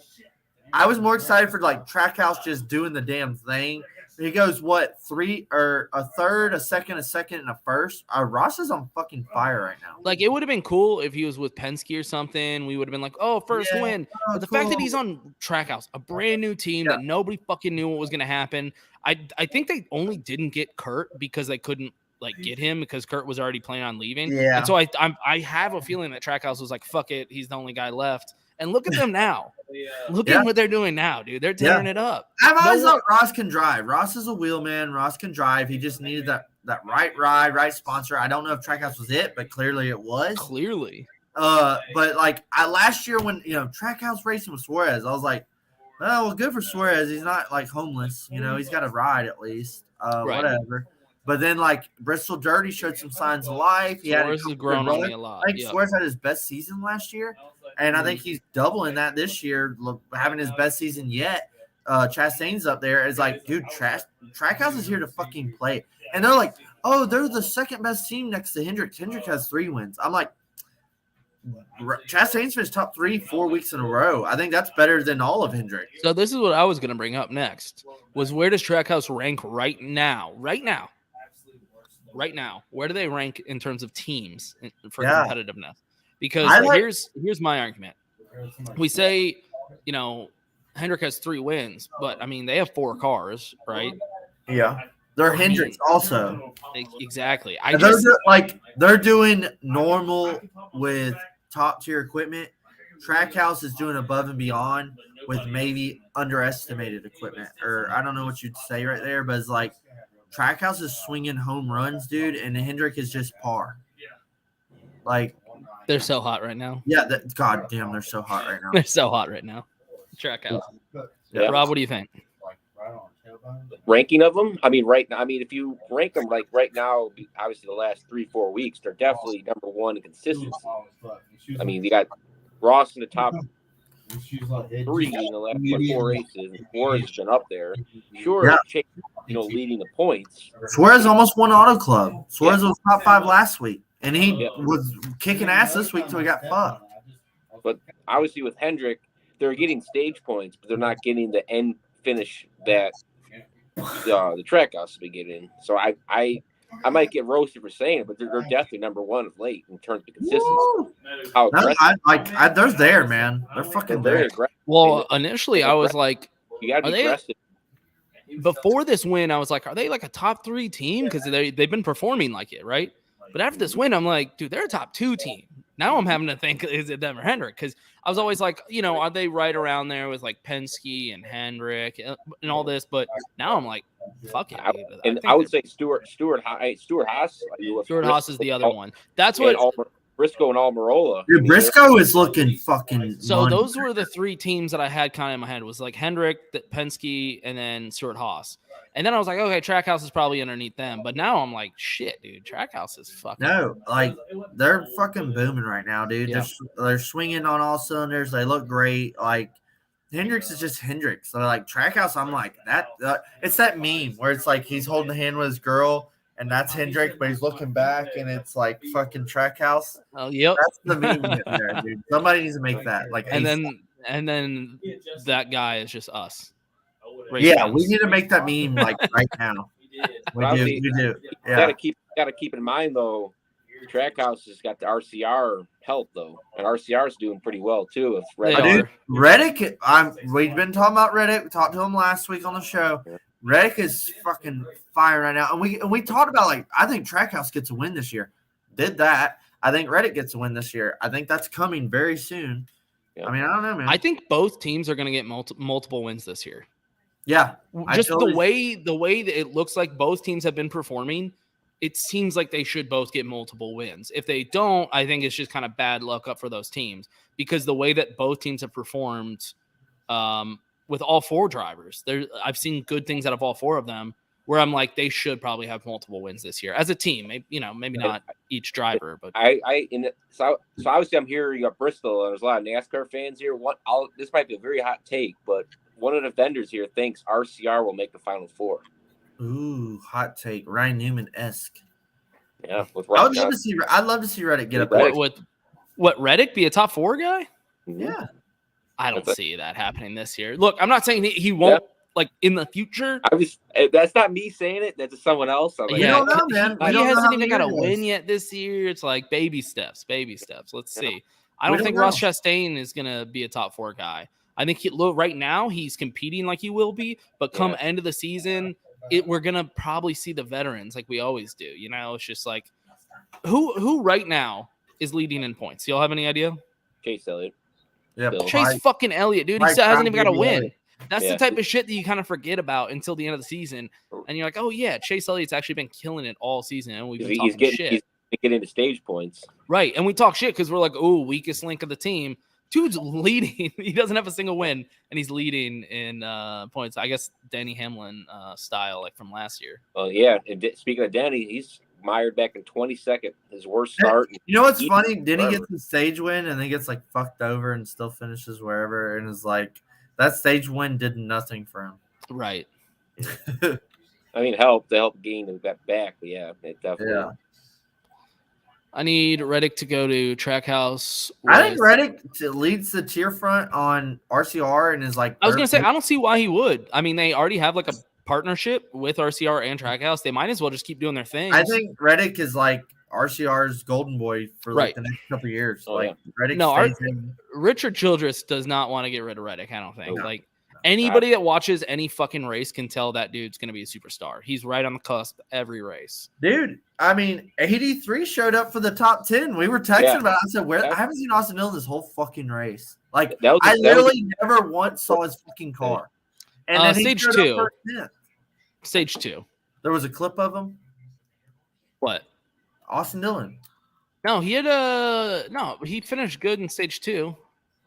Speaker 1: I was more excited for like Trackhouse just doing the damn thing. He goes, what, 3 or a third, a second, and a first? Ross is on fucking fire right now.
Speaker 2: Like, it would have been cool if he was with Penske or something. We would have been like, oh, first win. But the fact that he's on Trackhouse, a brand new team that nobody fucking knew what was going to happen. I think they only didn't get Kurt because they couldn't like get him because Kurt was already planning on leaving.
Speaker 1: Yeah.
Speaker 2: And so I have a feeling that Trackhouse was like, fuck it, he's the only guy left. And look at them now. Look at what they're doing now, dude. They're tearing it up.
Speaker 1: I've always thought Ross can drive. Ross is a wheel man. Ross can drive. He just needed that right ride, right sponsor. I don't know if Trackhouse was it, but clearly it was.
Speaker 2: Clearly.
Speaker 1: But like last year when Trackhouse racing with Suarez, I was like, oh, well, good for Suarez. He's not like homeless. He's got a ride at least. Whatever. But then, like, Bristol Dirty showed some signs of life.
Speaker 2: Suarez has grown on me a lot.
Speaker 1: I think Suarez had his best season last year, and I think he's doubling that this year, having his best season yet. Chastain's up there. It's like, dude, Trackhouse is here to fucking play. And they're like, oh, they're the second best team next to Hendrick. Hendrick has 3 wins. I'm like, Chastain's finished top 3 4 weeks in a row. I think that's better than all of Hendrick.
Speaker 2: So this is what I was going to bring up next, was where does Trackhouse rank right now? Right now, where do they rank in terms of teams for competitiveness? Because here's my argument. We say, Hendrick has 3 wins, but I mean they have 4 cars, right?
Speaker 1: Yeah, they're Hendricks also.
Speaker 2: Exactly.
Speaker 1: They're doing normal with top tier equipment. Trackhouse is doing above and beyond with maybe underestimated equipment, or I don't know what you'd say right there, but it's like Trackhouse is swinging home runs, dude, and Hendrick is just par. Like,
Speaker 2: they're so hot right now.
Speaker 1: Yeah, god damn, they're so hot right now.
Speaker 2: They're so hot right now. Trackhouse. Yeah. Rob, what do you think?
Speaker 3: Ranking of them? I mean, if you rank them like right now, obviously the last 3-4 weeks, they're definitely number 1 in consistency. I mean, you got Ross in the top 3 in the last 4 races. Suarez has been up there. Sure, leading the points.
Speaker 1: Suarez almost won Auto Club. Suarez was top 5 last week, and he was kicking ass this week until he got fucked.
Speaker 3: But obviously with Hendrick, they're getting stage points, but they're not getting the end finish that the Trackhouse will be getting. So I might get roasted for saying it, but they're definitely number 1 of late in terms of consistency.
Speaker 1: They're there, man. They're fucking there.
Speaker 2: Well, initially I was like,
Speaker 3: you gotta be aggressive.
Speaker 2: Before this win, I was like, are they like a top 3 team? Because they've been performing like it, right? But after this win, I'm like, dude, they're a top 2 team. Now I'm having to think, is it them or Hendrick? Because I was always like, are they right around there with like Penske and Hendrick and all this? But now I'm like, fuck it.
Speaker 3: I would say Stuart Haas.
Speaker 2: Stuart Haas is the other one. That's what
Speaker 3: Briscoe and Almirola.
Speaker 1: Dude, Briscoe is looking fucking.
Speaker 2: So those were the 3 teams that I had kind of in my head. It was like Hendrick, Penske, and then Stuart Haas. And then I was like, okay, Trackhouse is probably underneath them. But now I'm like, shit, dude, Trackhouse is fucking.
Speaker 1: No, like they're fucking booming right now, dude. Yeah. They're swinging on all cylinders. They look great. Like Hendricks is just Hendricks. So like Trackhouse, I'm like that. It's that meme where it's like he's holding the hand with his girl, and that's Hendrick, but he's looking back, and it's like fucking Trackhouse.
Speaker 2: Oh, yep.
Speaker 1: That's the meme there, dude. Somebody needs to make that. Like,
Speaker 2: and then that guy is just us.
Speaker 1: Yeah, we need to make that meme like right now. We do. Yeah.
Speaker 3: Gotta keep in mind though, Trackhouse has got the RCR help though, and RCR is doing pretty well too. If
Speaker 1: Reddick, we've been talking about Reddick. We talked to him last week on the show. Reddick is fucking fire right now, and we talked about like I think Trackhouse gets a win this year. Did that? I think Reddick gets a win this year. I think that's coming very soon. Yeah. I mean, I don't know, man.
Speaker 2: I think both teams are going to get multiple wins this year.
Speaker 1: Yeah.
Speaker 2: Just the way that it looks like both teams have been performing, it seems like they should both get multiple wins. If they don't, I think it's just kind of bad luck up for those teams because the way that both teams have performed with all four drivers, I've seen good things out of all four of them where I'm like, they should probably have multiple wins this year as a team. Maybe not each driver, but
Speaker 3: so obviously I'm here. You got Bristol, and there's a lot of NASCAR fans here. This might be a very hot take, but one of the vendors here thinks RCR will make the Final Four.
Speaker 1: Ooh, hot take, Ryan Newman-esque.
Speaker 3: Yeah,
Speaker 1: I'd love to see Reddick get up there.
Speaker 2: What Reddick be a top 4 guy?
Speaker 1: Yeah,
Speaker 2: I don't see that happening this year. Look, I'm not saying he won't like in the future.
Speaker 3: That's not me saying it. That's someone else.
Speaker 1: We don't know, man.
Speaker 2: He hasn't even got a win yet this year. It's like baby steps. Let's see. I don't think Ross Chastain is gonna be a top 4 guy. I think right now he's competing like he will be, but come end of the season, we're gonna probably see the veterans like we always do. You know, it's just like who right now is leading in points. Y'all have any idea?
Speaker 3: Chase Elliott.
Speaker 1: Yeah,
Speaker 2: Chase fucking Elliott, dude. He still hasn't even got a win. That's the type of shit that you kind of forget about until the end of the season, and you're like, oh yeah, Chase Elliott's actually been killing it all season, and we've been talking shit.
Speaker 3: He's getting to stage points,
Speaker 2: right? And we talk shit because we're like, oh, weakest link of the team. Dude's leading. He doesn't have a single win, and he's leading in points. I guess Danny Hamlin style, like from last year.
Speaker 3: Oh yeah. And speaking of Danny, he's mired back in 22nd. His worst start.
Speaker 1: You know what's funny? Denny gets the stage win, and then gets like fucked over, and still finishes wherever, and is like that stage win did nothing for him.
Speaker 2: Right.
Speaker 3: I mean, helped gain that back. But yeah, it definitely.
Speaker 1: Yeah.
Speaker 2: I need Reddick to go to Trackhouse.
Speaker 1: I think Reddick leads the tier front on RCR and is like.
Speaker 2: I was going to say, I don't see why he would. I mean, they already have like a partnership with RCR and Trackhouse. They might as well just keep doing their thing.
Speaker 1: I think Reddick is like RCR's golden boy for like the next couple of years. Reddick.
Speaker 2: No, Richard Childress does not want to get rid of Reddick. I don't think. No. Like anybody that watches any fucking race can tell that dude's going to be a superstar. He's right on the cusp every race.
Speaker 1: Dude, I mean, 83 showed up for the top 10. We were texting about it. I said, I haven't seen Austin Dillon this whole fucking race. Like, I literally never once saw his fucking car. And then
Speaker 2: stage 2. Stage 2.
Speaker 1: There was a clip of him.
Speaker 2: What?
Speaker 1: Austin Dillon.
Speaker 2: No, he had he finished good in stage 2.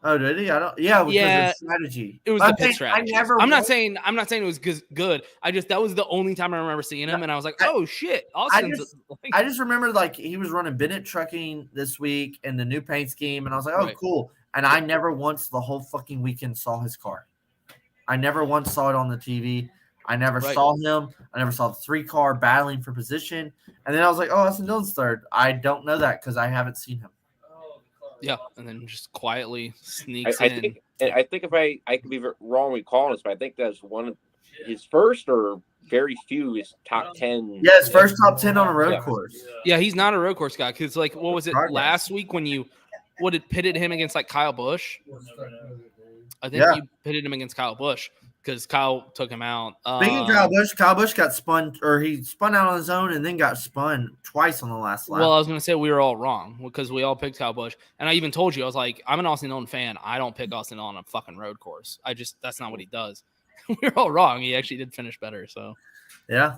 Speaker 1: Oh, did he? I don't. Yeah, because of strategy.
Speaker 2: It was the pit strategy. I'm not saying it was good. That was the only time I remember seeing him, and I was like, oh shit, Austin's.
Speaker 1: I just remember like he was running Bennett Trucking this week in the new paint scheme, and I was like, oh cool. And I never once the whole fucking weekend saw his car. I never once saw it on the TV. I never saw him. I never saw the 3-car battling for position. And then I was like, oh, Austin Dillon's third. I don't know that because I haven't seen him.
Speaker 2: Yeah, and then just quietly sneaks in.
Speaker 3: I think if I could be wrong recalling this, but I think that's one of his first or very few is top 10.
Speaker 1: Yeah, his first top 10 on a road course.
Speaker 2: Yeah, he's not a road course guy because, like, what was it last week when you pitted him against like Kyle Busch? I think you pitted him against Kyle Busch because Kyle took him out.
Speaker 1: Speaking of Kyle Busch got spun, or he spun out on his own and then got spun twice on the last lap.
Speaker 2: Well, I was going to say we were all wrong because we all picked Kyle Busch. And I even told you, I was like, I'm an Austin Dillon fan. I don't pick Austin Dillon on a fucking road course. That's not what he does. We were all wrong. He actually did finish better. So,
Speaker 1: yeah.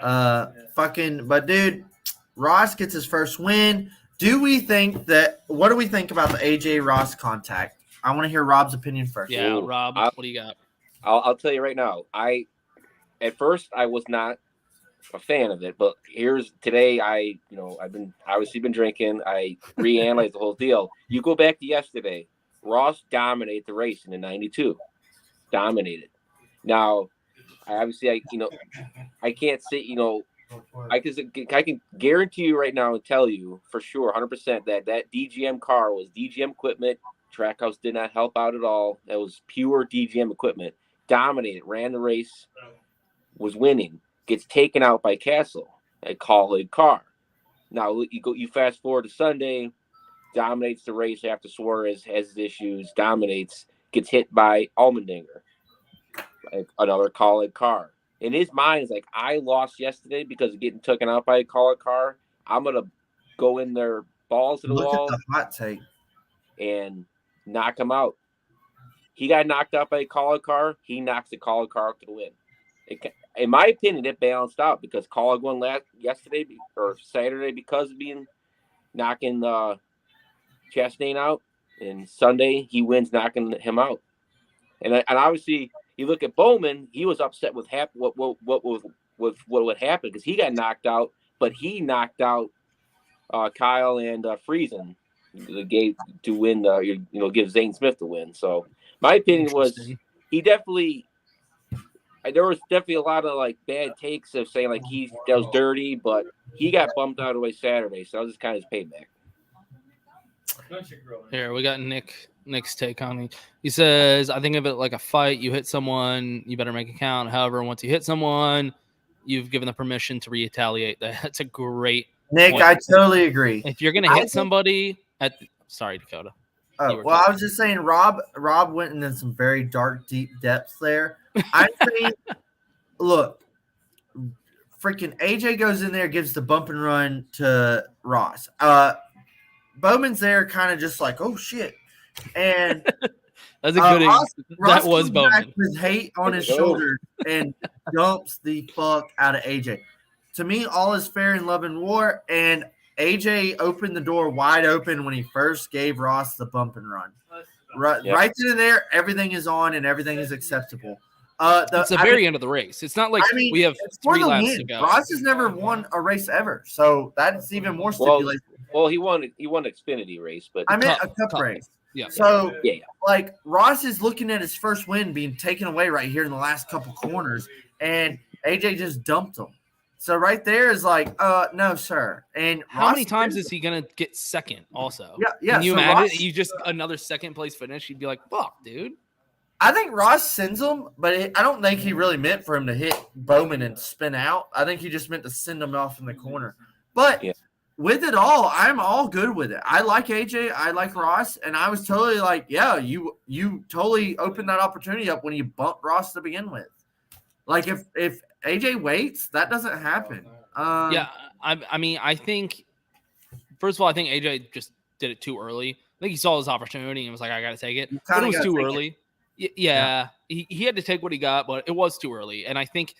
Speaker 1: But dude, Ross gets his first win. What do we think about the AJ Ross contact? I want to hear Rob's opinion first.
Speaker 2: Yeah, Rob, what do you got?
Speaker 3: I'll tell you right now. At first I was not a fan of it, but today I've been drinking. I reanalyzed the whole deal. You go back to yesterday. Ross dominated the race in the 92. Dominated. Now, I can't say, I can guarantee you right now and tell you for sure 100% that DGM car was DGM equipment. Trackhouse did not help out at all. That was pure DGM equipment. Dominated, ran the race, was winning, gets taken out by Castle, a Colleague car. Now you fast forward to Sunday, dominates the race after Suarez has his issues, dominates, gets hit by Allmendinger, like another Colleague car. In his mind, it's like, I lost yesterday because of getting taken out by a Colleague car. I'm gonna go in there, balls to the wall,
Speaker 1: at the hot take,
Speaker 3: and knock him out. he got knocked out by a Kaulig car. He knocks the Kaulig car to the win. In my opinion, it balanced out because Kaulig won yesterday or Saturday because of knocking Chastain out, and Sunday he wins knocking him out. And obviously, you look at Bowman, he was upset with what would happen because he got knocked out, but he knocked out Kyle and Friesen to win. Give Zane Smith the win. So my opinion was there was definitely a lot of like bad takes of saying like that was dirty, but he got bumped out of the way Saturday, so that was just kind of his payback.
Speaker 2: Here we got Nick's take on it. He says, I think of it like a fight. You hit someone, you better make it count. However, once you hit someone, you've given the permission to retaliate. That's a great
Speaker 1: Nick,
Speaker 2: point.
Speaker 1: I totally agree.
Speaker 2: If you're gonna hit somebody sorry, Dakota.
Speaker 1: Oh, well, I was just saying Rob went into some very dark, deep depths there. I'm saying, look, freaking AJ goes in there, gives the bump and run to Ross. Bowman's there kind of just like, oh, shit. And
Speaker 2: that's a good
Speaker 1: Ross
Speaker 2: that was Bowman.
Speaker 1: His hate on his shoulders and dumps the fuck out of AJ. To me, all is fair in love and war, and AJ opened the door wide open when he first gave Ross the bump and run. Right then and there, everything is on and everything is acceptable.
Speaker 2: It's the very end of the race. It's not like we have 3 laps to go.
Speaker 1: Ross has never won a race ever, so that's even more stipulation.
Speaker 3: Well, he won an Xfinity race, but
Speaker 1: I meant a cup race.
Speaker 2: Yeah.
Speaker 1: So, like, Ross is looking at his first win being taken away right here in the last couple corners, and AJ just dumped him. So right there is like, no, sir. And
Speaker 2: how many times is he gonna get second? Also,
Speaker 1: yeah.
Speaker 2: Can you imagine? You just another second place finish. You'd be like, fuck, dude.
Speaker 1: I think Ross sends him, but I don't think he really meant for him to hit Bowman and spin out. I think he just meant to send him off in the corner. But with it all, I'm all good with it. I like AJ. I like Ross. And I was totally like, yeah, you totally opened that opportunity up when you bumped Ross to begin with. Like, if AJ waits, that doesn't happen.
Speaker 2: I mean, I think, first of all, I think AJ just did it too early. I think he saw his opportunity and was like, I got to take it. But it was too early. Yeah. He had to take what he got, but it was too early. And I think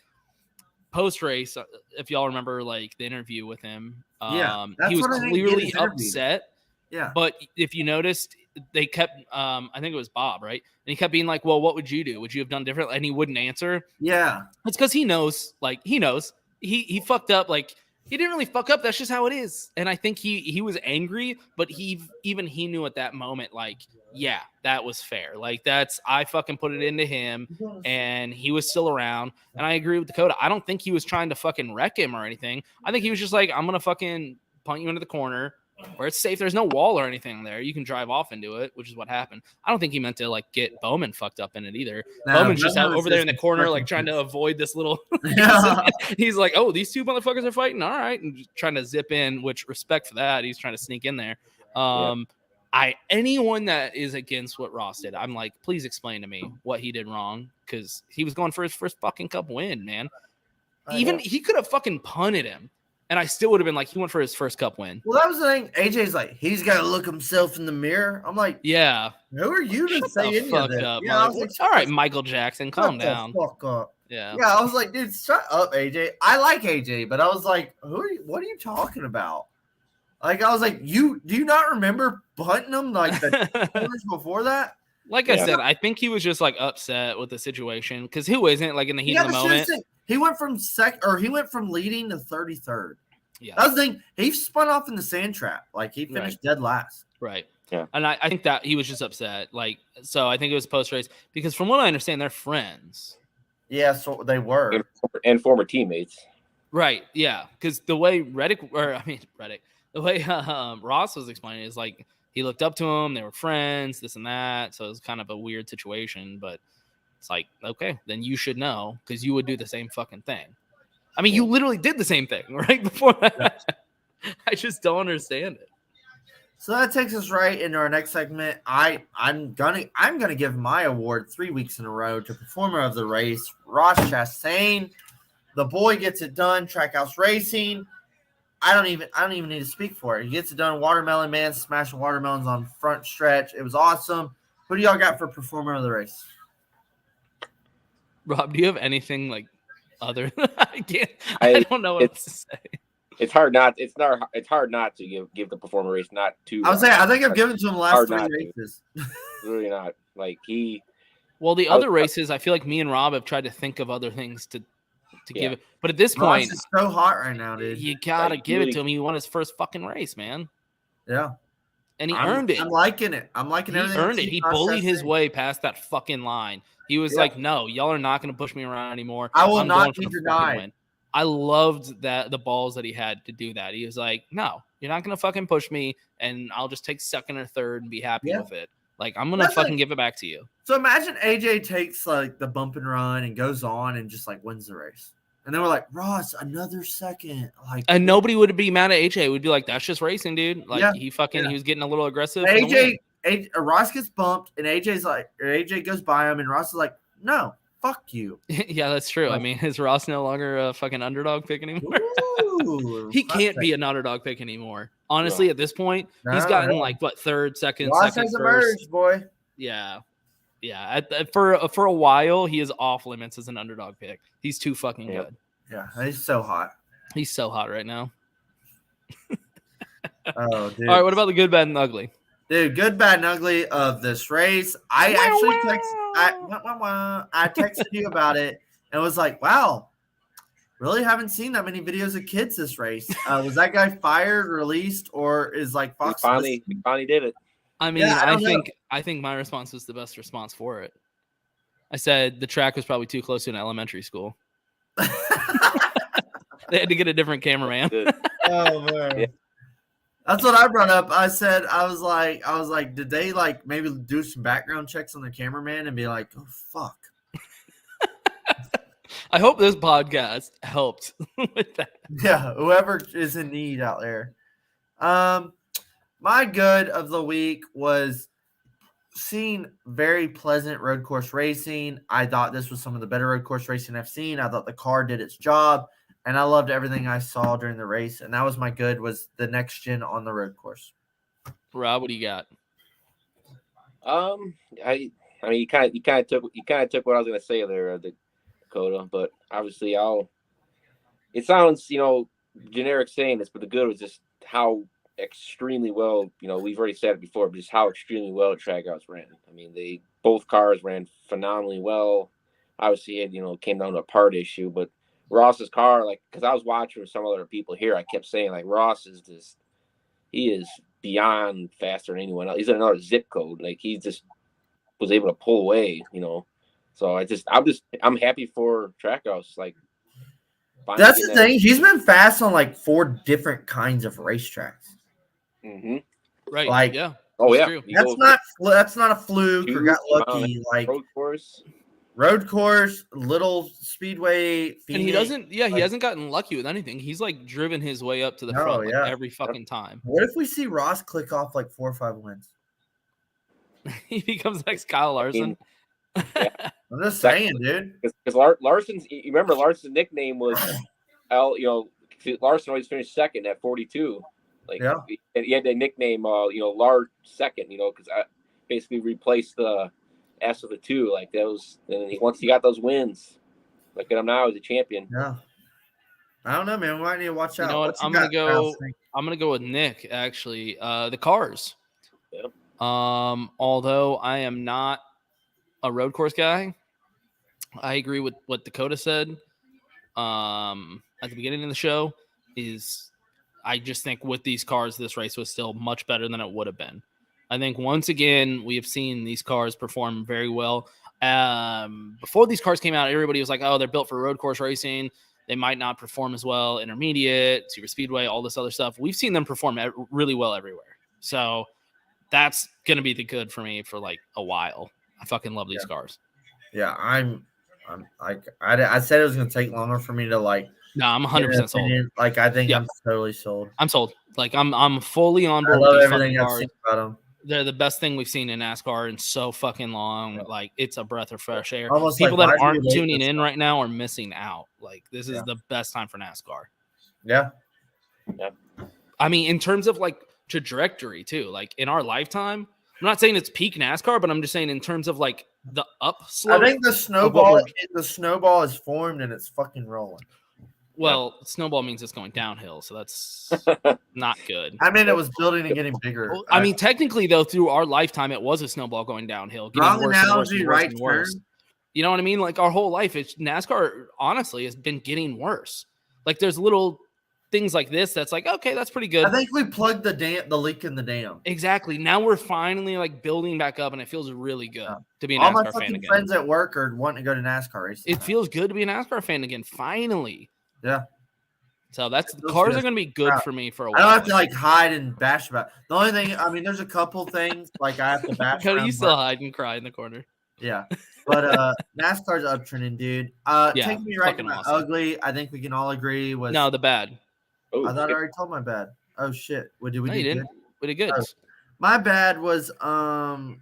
Speaker 2: post-race, if y'all remember, like, the interview with him, he was clearly upset.
Speaker 1: Yeah.
Speaker 2: But if you noticed, they kept, I think it was Bob, right? And he kept being like, well, what would you do? Would you have done different? And he wouldn't answer.
Speaker 1: Yeah.
Speaker 2: It's because he knows. He fucked up. Like, he didn't really fuck up. That's just how it is. And I think he was angry, but he knew at that moment, like, yeah, that was fair. Like, I fucking put it into him, and he was still around. And I agree with Dakota. I don't think he was trying to fucking wreck him or anything. I think he was just like, I'm going to fucking punt you into the corner where it's safe. There's no wall or anything there. You can drive off into it, which is what happened. I don't think he meant to like get Bowman fucked up in it either. No, Bowman's just over there in the corner, like trying to avoid this little. He's like, oh, these two motherfuckers are fighting. All right, and just trying to zip in. Which respect for that. He's trying to sneak in there. Anyone that is against what Ross did, I'm like, please explain to me what he did wrong, because he was going for his first fucking cup win, man. He could have fucking punted him. And I still would have been like, he went for his first cup win.
Speaker 1: Well, that was the thing. AJ's like, he's got to look himself in the mirror. I'm like,
Speaker 2: yeah.
Speaker 1: Who are you to say any of that?
Speaker 2: Up, I was like, all right, Michael Jackson, calm down.
Speaker 1: Fuck up.
Speaker 2: Yeah.
Speaker 1: I was like, dude, shut up, AJ. I like AJ, but I was like, what are you talking about? Like, I was like, do you not remember punting him like the corners before that?
Speaker 2: Like I said, I think he was just like upset with the situation, because who isn't, like, in the heat of the moment?
Speaker 1: He went from leading to 33rd.
Speaker 2: Yeah,
Speaker 1: that was the thing. He spun off in the sand trap. Like, he finished dead last.
Speaker 2: Right. Yeah. And I think that he was just upset. Like, so I think it was post race, because from what I understand, they're friends.
Speaker 1: Yeah, so they were.
Speaker 3: And former teammates.
Speaker 2: Right. Yeah. Because the way the way Ross was explaining is like, he looked up to him. They were friends, this and that. So it was kind of a weird situation, but it's like, okay, then you should know, because you would do the same fucking thing. I mean, you literally did the same thing right before that. I just don't understand it.
Speaker 1: So that takes us right into our next segment. I'm gonna give my award 3 weeks in a row to Performer of the Race, Ross Chastain. The boy gets it done. Trackhouse Racing. I don't even need to speak for it. He gets it done. Watermelon Man smashing watermelons on front stretch. It was awesome. Who do y'all got for performer of the race?
Speaker 2: Rob, do you have anything like other? I don't know what else to say.
Speaker 3: It's hard not. It's hard not to give the performer race not to.
Speaker 1: I would say I think I've given to him the last 3 races.
Speaker 3: Really not like he.
Speaker 2: Well, the other races, I feel like me and Rob have tried to think of other things to give it. But at this point,
Speaker 1: it's so hot right now, dude.
Speaker 2: You gotta give it to him. He won his first fucking race, man.
Speaker 1: Yeah.
Speaker 2: And he earned it.
Speaker 1: I'm liking it. I'm liking everything.
Speaker 2: He earned it. He bullied his way past that fucking line. He was like, no, y'all are not going to push me around anymore.
Speaker 1: I will not be denied.
Speaker 2: I loved the balls that he had to do that. He was like, no, you're not going to fucking push me, and I'll just take second or third and be happy with it. Like, I'm going to fucking give it back to you.
Speaker 1: So imagine AJ takes, like, the bump and run and goes on and just, like, wins the race. And then we're like, Ross, another second. Like,
Speaker 2: and nobody would be mad at AJ. Would be like, that's just racing, dude. Like, he was getting a little aggressive.
Speaker 1: Ross gets bumped, and AJ goes by him, and Ross is like, no, fuck you.
Speaker 2: Yeah, that's true. I mean, is Ross no longer a fucking underdog pick anymore? He can't be an underdog pick anymore. Honestly, at this point, he's gotten like what, third, second,
Speaker 1: Ross
Speaker 2: second,
Speaker 1: has
Speaker 2: first.
Speaker 1: Emerged, boy.
Speaker 2: Yeah. For a while, he is off limits as an underdog pick. He's too fucking good.
Speaker 1: Yeah, he's so hot.
Speaker 2: He's so hot right now.
Speaker 1: Oh, dude.
Speaker 2: All right, what about the good, bad, and ugly?
Speaker 1: Dude, good, bad, and ugly of this race. I texted you about it and was like, wow, really haven't seen that many videos of kids this race. Was that guy fired, released, or is like Fox?
Speaker 3: He finally did it.
Speaker 2: I mean, I think my response was the best response for it. I said the track was probably too close to an elementary school. They had to get a different cameraman.
Speaker 1: Oh man. Yeah. That's what I brought up. I said, I was like, did they like maybe do some background checks on the cameraman and be like, oh fuck.
Speaker 2: I hope this podcast helped with that.
Speaker 1: Yeah, whoever is in need out there. My good of the week was seeing very pleasant road course racing. I thought this was some of the better road course racing I've seen. I thought the car did its job. And I loved everything I saw during the race, and that was my good. Was the next gen on the road course.
Speaker 2: Rob, what do you got?
Speaker 3: I mean, you kind of took what I was going to say there, the Dakota, but obviously it sounds, generic saying this, but the good was just how extremely well, we've already said it before, but just how extremely well the Trackouts ran. I mean, both cars ran phenomenally well. Obviously, it came down to a part issue, but Ross's car, like, because I was watching with some other people here, I kept saying, like, Ross is just, he is beyond faster than anyone else. He's in another zip code. Like, he just was able to pull away, So I'm happy for Trackhouse. Like,
Speaker 1: that's the thing. He's been fast on like 4 different kinds of racetracks.
Speaker 3: Mm-hmm.
Speaker 2: Right.
Speaker 1: Like,
Speaker 2: yeah.
Speaker 3: Oh yeah.
Speaker 1: That's not a fluke or got lucky. Like road course, little speedway. Phoenix.
Speaker 2: And he hasn't gotten lucky with anything. He's like driven his way up to the front every fucking time.
Speaker 1: What if we see Ross click off like 4 or 5 wins?
Speaker 2: He becomes next Kyle Larson.
Speaker 3: Yeah.
Speaker 1: I'm just saying, dude.
Speaker 3: Because Larson's, you remember Larson's nickname was Larson always finished second at 42. Like, he had the nickname, large second, because I basically replaced the S of the 2. Like, that was, and once he got those wins, look at him now, he's a champion.
Speaker 1: Yeah. I don't know, man. We might need to watch out.
Speaker 2: You know what? I'm gonna go with Nick, actually. The cars.
Speaker 3: Yep.
Speaker 2: Although I am not a road course guy, I agree with what Dakota said at the beginning of the show. I just think with these cars, this race was still much better than it would have been. I think once again, we have seen these cars perform very well. Before these cars came out, everybody was like, oh, they're built for road course racing. They might not perform as well, intermediate, super speedway, all this other stuff. We've seen them perform really well everywhere. So that's going to be the good for me for like a while. I fucking love these cars. Yeah, I'm like, I said it was going to take longer for me to like. No, I'm 100% sold. Like, I think I'm totally sold. I'm sold. Like, I'm fully on board. I love everything I've seen about them. They're the best thing we've seen in NASCAR in so fucking long. Like, it's a breath of fresh air. Almost people that aren't tuning in right now are missing out. Like, this is the best time for NASCAR. Yeah. I mean, in terms of like trajectory too. Like in our lifetime, I'm not saying it's peak NASCAR, but I'm just saying in terms of like the
Speaker 1: I
Speaker 2: upslope.
Speaker 1: think the snowball is formed and it's fucking rolling.
Speaker 2: Well, snowball means it's going downhill, so that's not good.
Speaker 1: I mean, it was building and getting bigger.
Speaker 2: Well, I mean, technically, though, through our lifetime, it was a snowball going downhill, getting
Speaker 1: wrong
Speaker 2: worse
Speaker 1: analogy,
Speaker 2: and worse
Speaker 1: right
Speaker 2: and worse.
Speaker 1: turn.
Speaker 2: You know what I mean? Like our whole life, it's NASCAR. Honestly, has been getting worse. Like there's little things like this that's like, okay, that's pretty good.
Speaker 1: I think we plugged the leak in the dam.
Speaker 2: Exactly. Now we're finally like building back up, and it feels really good to be a
Speaker 1: All
Speaker 2: NASCAR
Speaker 1: my
Speaker 2: fan
Speaker 1: fucking
Speaker 2: again.
Speaker 1: friends at work are wanting to go to NASCAR races.
Speaker 2: It feels good to be a NASCAR fan again. Finally.
Speaker 1: Yeah.
Speaker 2: So the cars are going to be good for me for a while.
Speaker 1: I don't have to like hide and bash about it. The only thing, I mean, there's a couple things like I have to bash.
Speaker 2: Cody, you still hide and cry in the corner.
Speaker 1: Yeah, but NASCAR's uptrending, dude. Take me right to my ugly. I think we can all agree was
Speaker 2: the bad.
Speaker 1: I thought I already told my bad. Oh shit! What did we do?
Speaker 2: Didn't. We did good.
Speaker 1: Oh, my bad was I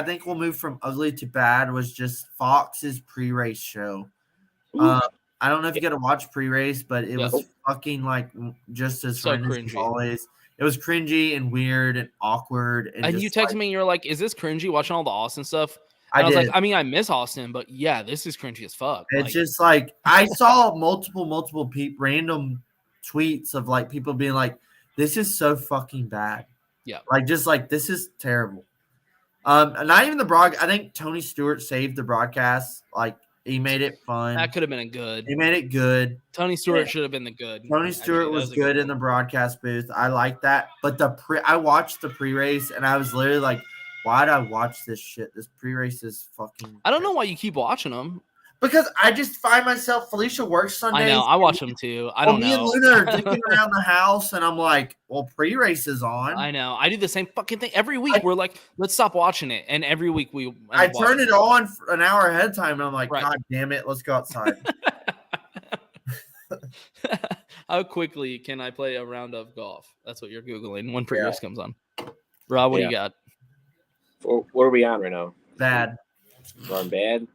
Speaker 1: think we'll move from ugly to bad was just Fox's pre-race show. I don't know if you got to watch pre-race, but it was fucking like just as
Speaker 2: so
Speaker 1: horrendous
Speaker 2: cringy
Speaker 1: as always. It was cringy and weird and awkward.
Speaker 2: And you texted me and you're like, is this cringy watching all the Austin stuff?
Speaker 1: I
Speaker 2: was
Speaker 1: did.
Speaker 2: like, I mean, I miss Austin, but yeah, this is cringy as fuck.
Speaker 1: It's just like I saw multiple random tweets of like people being like, this is so fucking bad.
Speaker 2: Yeah.
Speaker 1: Like just like this is terrible. Not even the broadcast. I think Tony Stewart saved the broadcast. Like he made it fun.
Speaker 2: That could have been a good.
Speaker 1: He made it good.
Speaker 2: Tony Stewart should have been the good.
Speaker 1: Tony Stewart was good in the broadcast booth. I like that. But I watched the pre-race and I was literally like, why'd I watch this shit? This pre-race is fucking.
Speaker 2: I don't know why you keep watching them.
Speaker 1: Because I just find myself. Felicia works Sundays.
Speaker 2: I know. I watch them too. I don't know.
Speaker 1: Me and Luna are dicking around the house, and I'm like, "Well, pre-race is on."
Speaker 2: I know. I do the same fucking thing every week. We're like, "Let's stop watching it," and every week
Speaker 1: I turn it on for an hour ahead of time, and I'm like,
Speaker 2: right.
Speaker 1: "God damn it, let's go outside."
Speaker 2: How quickly can I play a round of golf? That's what you're googling when pre-race comes on. Rob, what do you got?
Speaker 3: What are we on right now?
Speaker 1: Bad.
Speaker 3: We're on bad.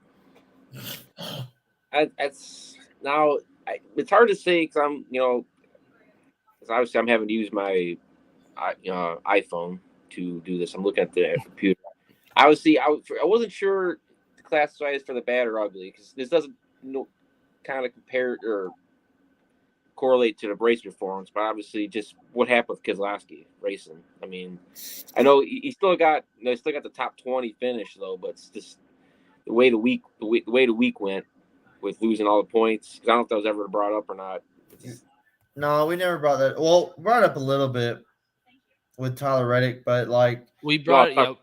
Speaker 3: It's hard to say because I'm, because obviously I'm having to use my, iPhone to do this. I'm looking at the computer. Obviously, I wasn't sure to classify it for the bad or ugly because this doesn't, kind of compare or correlate to the race performance, but obviously just what happened with Keselowski racing. I mean, I know he still got the top 20 finish though, but it's just the way the week went with losing all the points. Because I don't know if that was ever brought up or not.
Speaker 1: No, we never brought that. Well, brought up a little bit with Tyler Reddick, but like
Speaker 2: we brought it.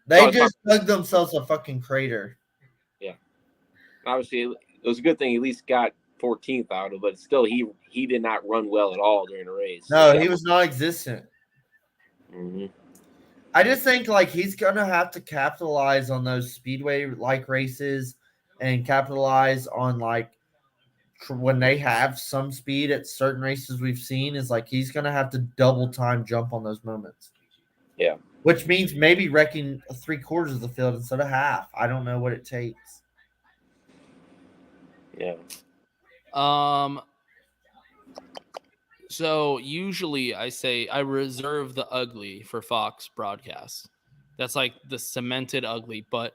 Speaker 1: They just dug themselves a fucking crater.
Speaker 3: Yeah, obviously it was a good thing. At least got 14th out of it, but still he did not run well at all during the race.
Speaker 1: No, he was non-existent.
Speaker 3: Mm-hmm.
Speaker 1: I just think like he's gonna have to capitalize on those speedway like races and capitalize on like when they have some speed at certain races we've seen is like he's gonna have to double time jump on those moments.
Speaker 3: Yeah,
Speaker 1: which means maybe wrecking 3/4 of the field instead of half. I don't know what it takes.
Speaker 3: Yeah.
Speaker 2: So usually I say I reserve the ugly for Fox broadcasts. That's like the cemented ugly, but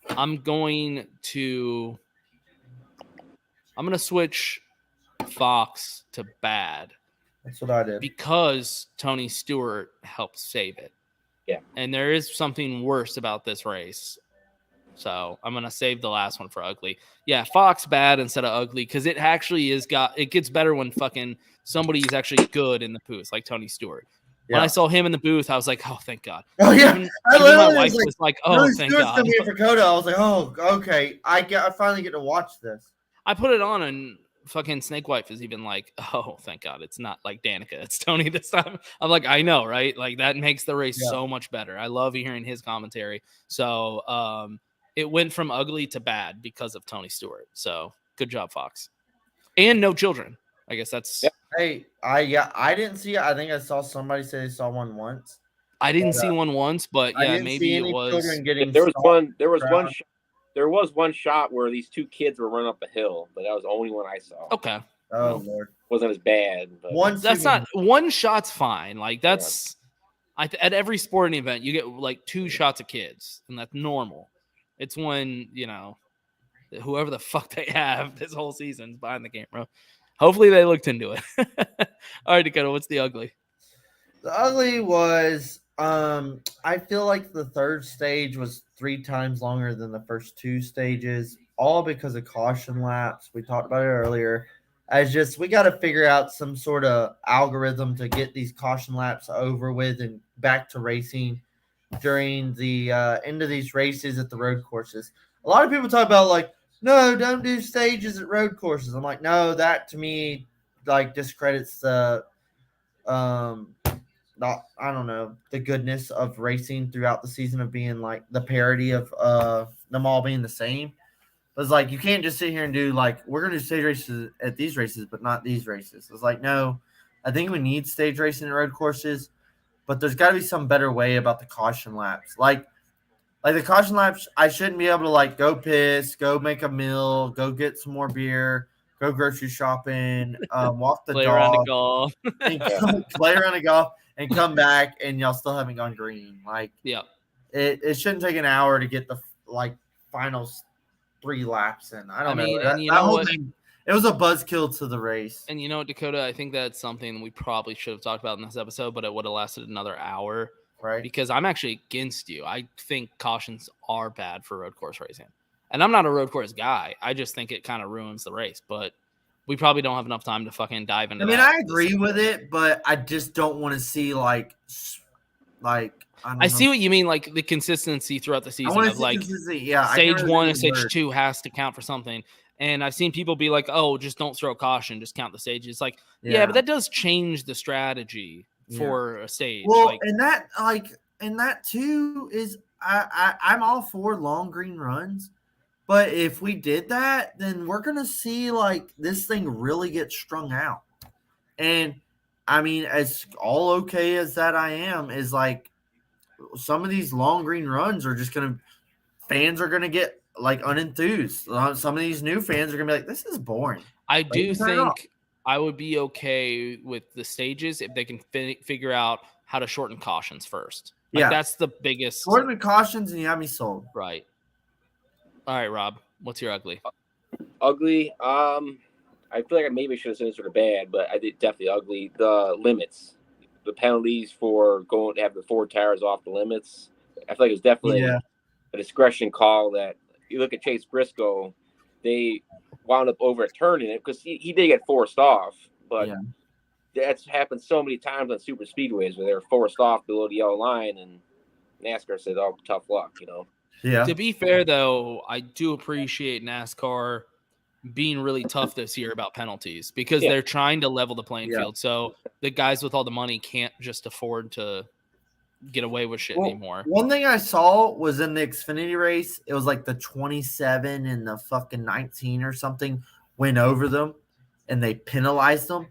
Speaker 2: I'm going to switch Fox to bad.
Speaker 1: That's what I did.
Speaker 2: Because Tony Stewart helped save it.
Speaker 3: Yeah.
Speaker 2: And there is something worse about this race. So I'm going to save the last one for ugly. Yeah, Fox bad instead of ugly because it actually it gets better when fucking somebody's actually good in the booth, like Tony Stewart. Yeah. When I saw him in the booth, I was like, oh, thank God.
Speaker 1: Oh, yeah.
Speaker 2: Even my wife was like, oh,
Speaker 1: Tony
Speaker 2: thank
Speaker 1: Stewart's
Speaker 2: God.
Speaker 1: Coming in for COTA. I was like, oh, okay. I finally get to watch this.
Speaker 2: I put it on and fucking Snake Wife is even like, oh, thank God. It's not like Danica. It's Tony this time. I'm like, I know, right? Like that makes the race so much better. I love hearing his commentary. So it went from ugly to bad because of Tony Stewart. So good job, Fox. And no children. I guess that's.
Speaker 3: Yep.
Speaker 1: Hey, I didn't see it. I think I saw somebody say they saw one once.
Speaker 2: I didn't see one once, but yeah, maybe it was.
Speaker 3: There was one shot where these two kids were running up a hill, but that was the only one I saw.
Speaker 2: Okay.
Speaker 1: Oh Lord,
Speaker 3: wasn't as bad. But
Speaker 2: one shot's fine. Like that's At every sporting event, you get like 2 shots of kids, and that's normal. It's when, whoever the fuck they have this whole season's behind the camera. Hopefully they looked into it. All right, Dakota, what's the ugly?
Speaker 1: The ugly was, I feel like the third stage was 3 times longer than the first 2 stages, all because of caution laps. We talked about it earlier. We got to figure out some sort of algorithm to get these caution laps over with and back to racing during the end of these races at the road courses. A lot of people talk about like, no, don't do stages at road courses. I'm like, no, that to me like discredits the the goodness of racing throughout the season, of being like the parity of them all being the same. It's like, you can't just sit here and do like, we're gonna do stage races at these races but not these races. It's like, no, I think we need stage racing at road courses, but there's got to be some better way about the caution laps. Like the caution laps, I shouldn't be able to like go piss, go make a meal, go get some more beer, go grocery shopping, walk the
Speaker 2: Play
Speaker 1: dog,
Speaker 2: around the golf.
Speaker 1: and play around the golf, and come back, and y'all still haven't gone green. Like,
Speaker 2: Yeah.
Speaker 1: It shouldn't take an hour to get the like final 3 laps in. I don't know.
Speaker 2: And you know what?
Speaker 1: Thing, it was a buzzkill to the race.
Speaker 2: And you know what, Dakota? I think that's something we probably should have talked about in this episode, but it would have lasted another hour.
Speaker 1: Right.
Speaker 2: Because I'm actually against you. I think cautions are bad for road course racing. And I'm not a road course guy. I just think it kind of ruins the race. But we probably don't have enough time to fucking dive into that.
Speaker 1: I agree with it, but I just don't want to see like I
Speaker 2: see what you mean, like the consistency throughout the season of like stage 1 and stage 2 has to count for something. And I've seen people be like, oh, just don't throw caution, just count the stages. It's like, yeah, but that does change the strategy for a stage.
Speaker 1: Well,
Speaker 2: like,
Speaker 1: and that too is I'm all for long green runs, but if we did that, then we're gonna see like this thing really get strung out. And I mean, as all okay as that I am, is like some of these long green runs are just fans are gonna get like unenthused. Some of these new fans are gonna be like, this is boring.
Speaker 2: I do think I would be okay with the stages if they can figure out how to shorten cautions first. Like, that's the biggest.
Speaker 1: Shorten the cautions and you have me sold.
Speaker 2: Right. All right, Rob, what's your ugly?
Speaker 3: Ugly. I feel like I maybe should have said sort of bad, but I did definitely ugly. The limits, the penalties for going to have the 4 tires off the limits. I feel like it's definitely a discretion call. That you look at Chase Briscoe, they wound up overturning it because he did get forced off, but that's happened so many times on super speedways where they're forced off below the yellow line, and NASCAR said, "Oh, tough luck,"
Speaker 1: Yeah.
Speaker 2: To be fair, though, I do appreciate NASCAR being really tough this year about penalties because they're trying to level the playing field. So the guys with all the money can't just afford to get away with shit anymore.
Speaker 1: One thing I saw was in the Xfinity race, it was like the 27 and the fucking 19 or something went over them and they penalized them.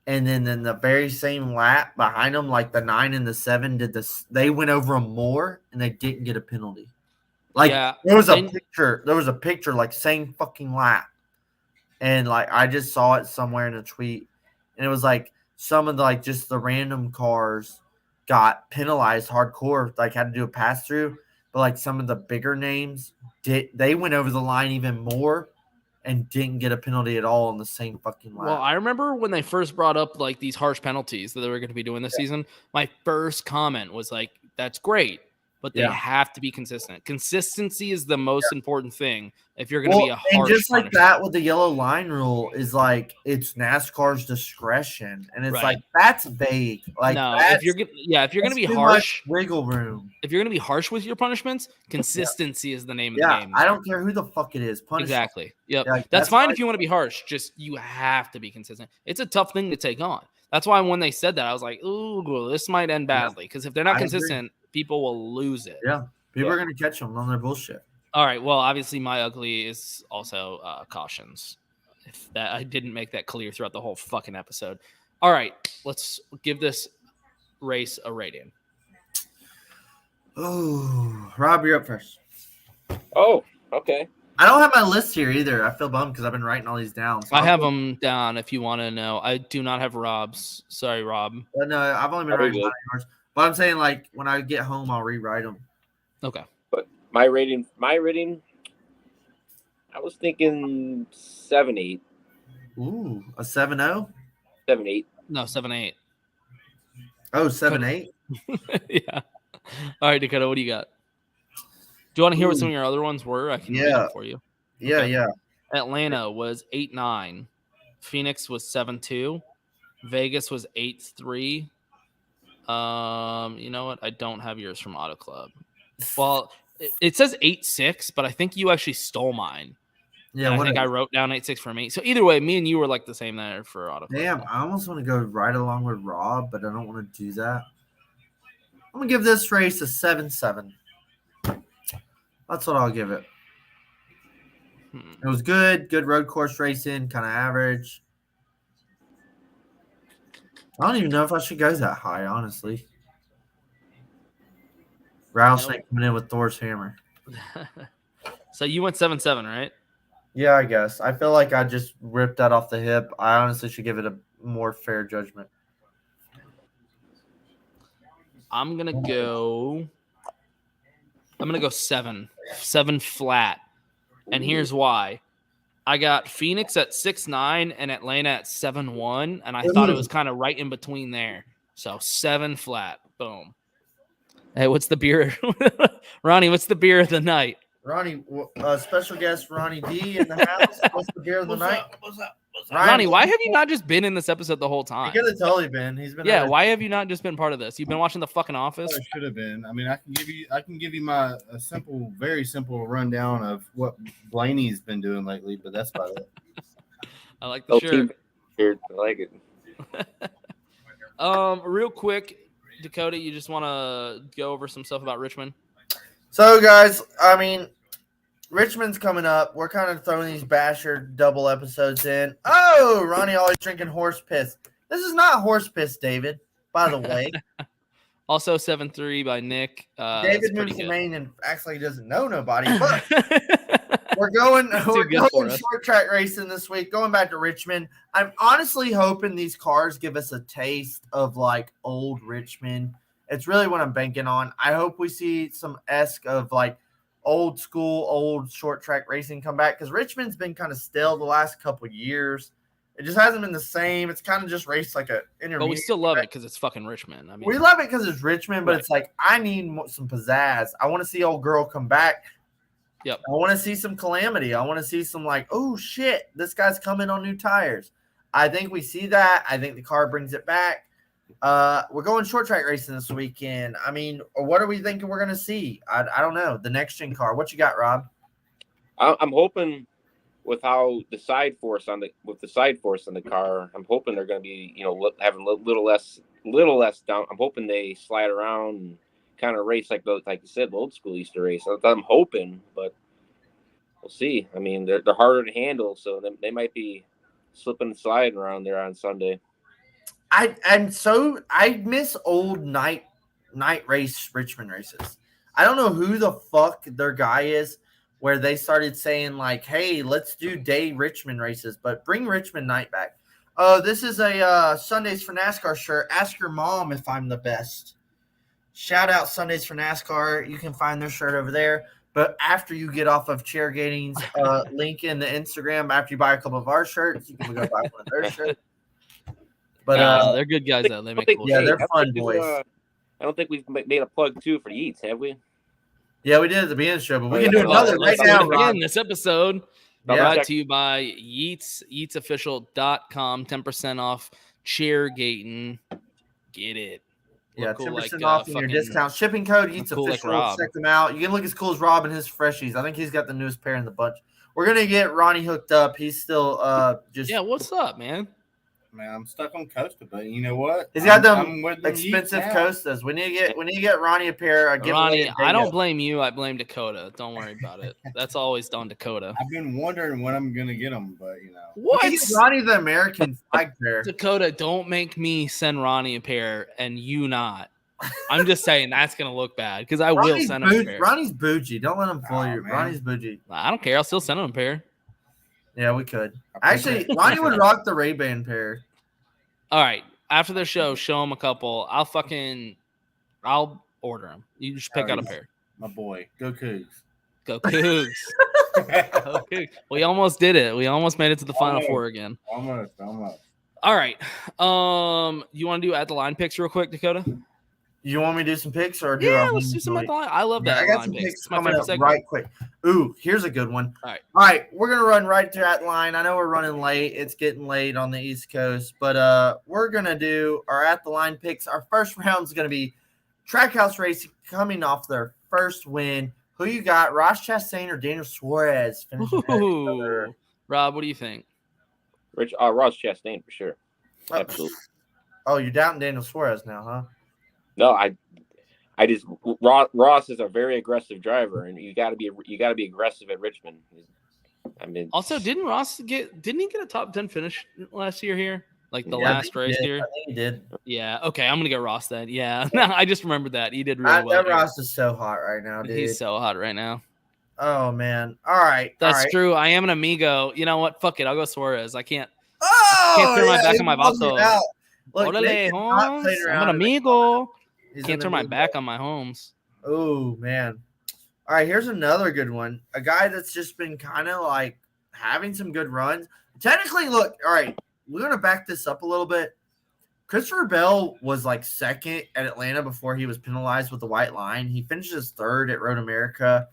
Speaker 1: And then in the very same lap behind them, like the 9 and the 7 did this, they went over them more and they didn't get a penalty. Like there was a picture like same fucking lap. And like I just saw it somewhere in a tweet, and it was like some of the like just the random cars got penalized hardcore, like had to do a pass through, but like some of the bigger names they went over the line even more and didn't get a penalty at all in the same fucking lap.
Speaker 2: Well, I remember when they first brought up like these harsh penalties that they were going to be doing this season, my first comment was like, that's great, but they have to be consistent. Consistency is the most important thing if you're going to be a harsh
Speaker 1: and just like
Speaker 2: punishment.
Speaker 1: that with the yellow line rule is like it's NASCAR's discretion, and it's like that's vague. Like
Speaker 2: no, if you're going to be harsh,
Speaker 1: wiggle room.
Speaker 2: If you're going to be harsh with your punishments, consistency is the name of the game.
Speaker 1: I don't care who the fuck it is.
Speaker 2: Exactly. Yep.
Speaker 1: Like,
Speaker 2: that's fine if you want to be harsh. Just you have to be consistent. It's a tough thing to take on. That's why when they said that, I was like, ooh, this might end badly because if they're not consistent, people will lose it.
Speaker 1: Yeah. People are going to catch them on their bullshit.
Speaker 2: All right. Well, obviously, my ugly is also cautions. If that I didn't make that clear throughout the whole fucking episode. All right. Let's give this race a rating.
Speaker 1: Oh, Rob, you're up first.
Speaker 3: Oh, okay.
Speaker 1: I don't have my list here either. I feel bummed because I've been writing all these down. So
Speaker 2: I have them down if you want to know. I do not have Rob's. Sorry, Rob.
Speaker 1: No, I've only been writing yours. But I'm saying, like, when I get home, I'll rewrite them.
Speaker 2: Okay.
Speaker 3: But my rating, I was thinking 7.8.
Speaker 1: Ooh, a 7.0?
Speaker 3: 7.8.
Speaker 2: No, 7.8.
Speaker 1: Oh, 7.8?
Speaker 2: Yeah. All right, Dakota, what do you got? Do you want to hear what some
Speaker 1: Ooh.
Speaker 2: of your other ones were? I can read
Speaker 1: Yeah.
Speaker 2: them for you.
Speaker 1: Yeah,
Speaker 2: Okay.
Speaker 1: yeah.
Speaker 2: Atlanta was 8.9. Phoenix was 7.2. Vegas was 8.3. You know what? I don't have yours from Auto Club. Well, it says 8.6, but I think you actually stole mine.
Speaker 1: Yeah,
Speaker 2: and I
Speaker 1: what
Speaker 2: think
Speaker 1: a-
Speaker 2: I wrote down 8.6 for me. So either way, me and you were like the same there for Auto Club.
Speaker 1: Damn, I almost want to go right along with Rob, but I don't want to do that. I'm going to give this race a 7.7. That's what I'll give it. It was good road course racing, kind of average. I don't even know if I should go that high, honestly. Rattlesnake coming in with Thor's hammer.
Speaker 2: So you went 7.7, right?
Speaker 1: Yeah, I guess. I feel like I just ripped that off the hip. I honestly should give it a more fair judgment.
Speaker 2: I'm gonna go 7 flat. And here's why. I got Phoenix at 6.9 and Atlanta at 7.1, and I thought it was kind of right in between there. So 7 flat. Boom. Hey, what's the beer? Ronnie, what's the beer of the night?
Speaker 1: Ronnie, special guest Ronnie D in the house. What's the beer of the night?
Speaker 4: What's up?
Speaker 2: Ronnie, why have you not just been in this episode the whole time?
Speaker 1: He could have totally been. He's been.
Speaker 2: Yeah, why have you not just been part of this? You've been watching The fucking Office.
Speaker 5: I should have been. I mean, I can give you my very simple rundown of what Blaney's been doing lately, but that's about it.
Speaker 2: I like the shirt.
Speaker 3: I like it.
Speaker 2: Real quick, Dakota, you just want to go over some stuff about Richmond?
Speaker 1: So, guys, I mean, Richmond's coming up. We're kind of throwing these basher double episodes in. Oh, Ronnie always drinking horse piss. This is not horse piss, David, by the way.
Speaker 2: Also 7.3 by Nick.
Speaker 1: David moves the main and acts like he doesn't know nobody. But we're going short track racing this week, going back to Richmond. I'm honestly hoping these cars give us a taste of like old Richmond. It's really what I'm banking on. I hope we see some esque of like old school, old short track racing come back, because Richmond's been kind of stale the last couple of years. It just hasn't been the same. It's kind of just raced like a intermediate.
Speaker 2: But we still love it because it's fucking Richmond. I mean,
Speaker 1: we love it because it's Richmond, but it's like I need some pizzazz. I want to see old girl come back.
Speaker 2: Yep.
Speaker 1: I want to see some calamity. I want to see some like, oh shit, this guy's coming on new tires. I think we see that. I think the car brings it back. We're going short track racing this weekend. I mean, what are we thinking we're going to see? I don't know. The next gen car. What you got, Rob?
Speaker 3: I'm hoping with how the side force on the car, I'm hoping they're going to be, having a little less down. I'm hoping they slide around and kind of race like you said, the old school Easter race. I'm hoping, but we'll see. I mean, they're harder to handle, so they might be slipping and sliding around there on Sunday.
Speaker 1: I miss old night race Richmond races. I don't know who the fuck their guy is, where they started saying like, hey, let's do day Richmond races, but bring Richmond night back. This is a Sundays for NASCAR shirt. Ask your mom if I'm the best. Shout out Sundays for NASCAR. You can find their shirt over there. But after you get off of Chairgatin's link in the Instagram, after you buy a couple of our shirts, you can go buy one of their shirts. But
Speaker 2: they're good guys though. They make cool
Speaker 1: they're
Speaker 2: shirts.
Speaker 1: fun boys.
Speaker 3: I don't think we've made a plug too for Yeats, have we?
Speaker 1: Yeah, we did at the beginning of the show, but we can do another right now.
Speaker 2: Again, this episode brought to you by Yeats, yeatsofficial.com, 10% off Chairgatin. Get it.
Speaker 1: Yeah, 10% off in your discount. Shipping code Yeats Official. Check them out. You can look as cool as Rob and his freshies. I think he's got the newest pair in the bunch. We're going to get Ronnie hooked up. He's still just.
Speaker 2: Yeah, what's up, man?
Speaker 5: Man, I'm stuck on Costa, but you know what?
Speaker 1: He's got them expensive Costas. We need to get Ronnie a pair.
Speaker 2: Ronnie, I don't blame you. I blame Dakota. Don't worry about it. That's always on Dakota.
Speaker 5: I've been wondering when I'm gonna get them, but
Speaker 2: what?
Speaker 1: Ronnie the American flag pair.
Speaker 2: Dakota, don't make me send Ronnie a pair and you not. I'm just saying that's gonna look bad because I will send him a pair.
Speaker 1: Ronnie's bougie. Don't let him fool you. Man. Ronnie's bougie.
Speaker 2: I don't care. I'll still send him a pair.
Speaker 1: Yeah, we could. Actually, Ronnie would rock the Ray-Ban pair.
Speaker 2: All right. After the show him a couple. I'll fucking I'll order them. You just pick out a pair.
Speaker 5: My boy. Go Cougs.
Speaker 2: Go Cougs. Go Cougs. We almost did it. We almost made it to the Final Four again.
Speaker 5: Almost.
Speaker 2: All right. You want to do at the line picks real quick, Dakota?
Speaker 1: You want me to do some picks or do
Speaker 2: let's do some at the line. I love that.
Speaker 1: I got some picks coming up right quick. Ooh, here's a good one.
Speaker 2: All
Speaker 1: right. We're gonna run right to at line. I know we're running late. It's getting late on the East Coast, but we're gonna do our at the line picks. Our first round is gonna be Trackhouse Racing coming off their first win. Who you got, Ross Chastain or Daniel Suarez?
Speaker 2: Ooh. Rob, what do you think?
Speaker 3: Ross Chastain for sure. Absolutely.
Speaker 1: Oh, you're doubting Daniel Suarez now, huh?
Speaker 3: No, I just Ross is a very aggressive driver, and you got to be aggressive at Richmond. I mean,
Speaker 2: also, didn't he get a top 10 finish last year here? Like the last race here?
Speaker 1: I think he did.
Speaker 2: Yeah. Okay, I'm gonna get Ross then. Yeah. No, I just remembered that he did really well.
Speaker 1: That Ross is so hot right now, dude.
Speaker 2: He's so hot right now.
Speaker 1: Oh man. All right.
Speaker 2: That's true. I am an amigo. You know what? Fuck it. I'll go Suarez. I can't turn my back on my vato. Orale, Holmes. I'm an amigo. Can't turn my back on my homes.
Speaker 1: Oh man. All right, here's another good one. A guy that's just been kind of like having some good runs. Technically, look, all right, we're gonna back this up a little bit. Christopher Bell was like second at Atlanta before he was penalized with the white line. He finishes third at Road America.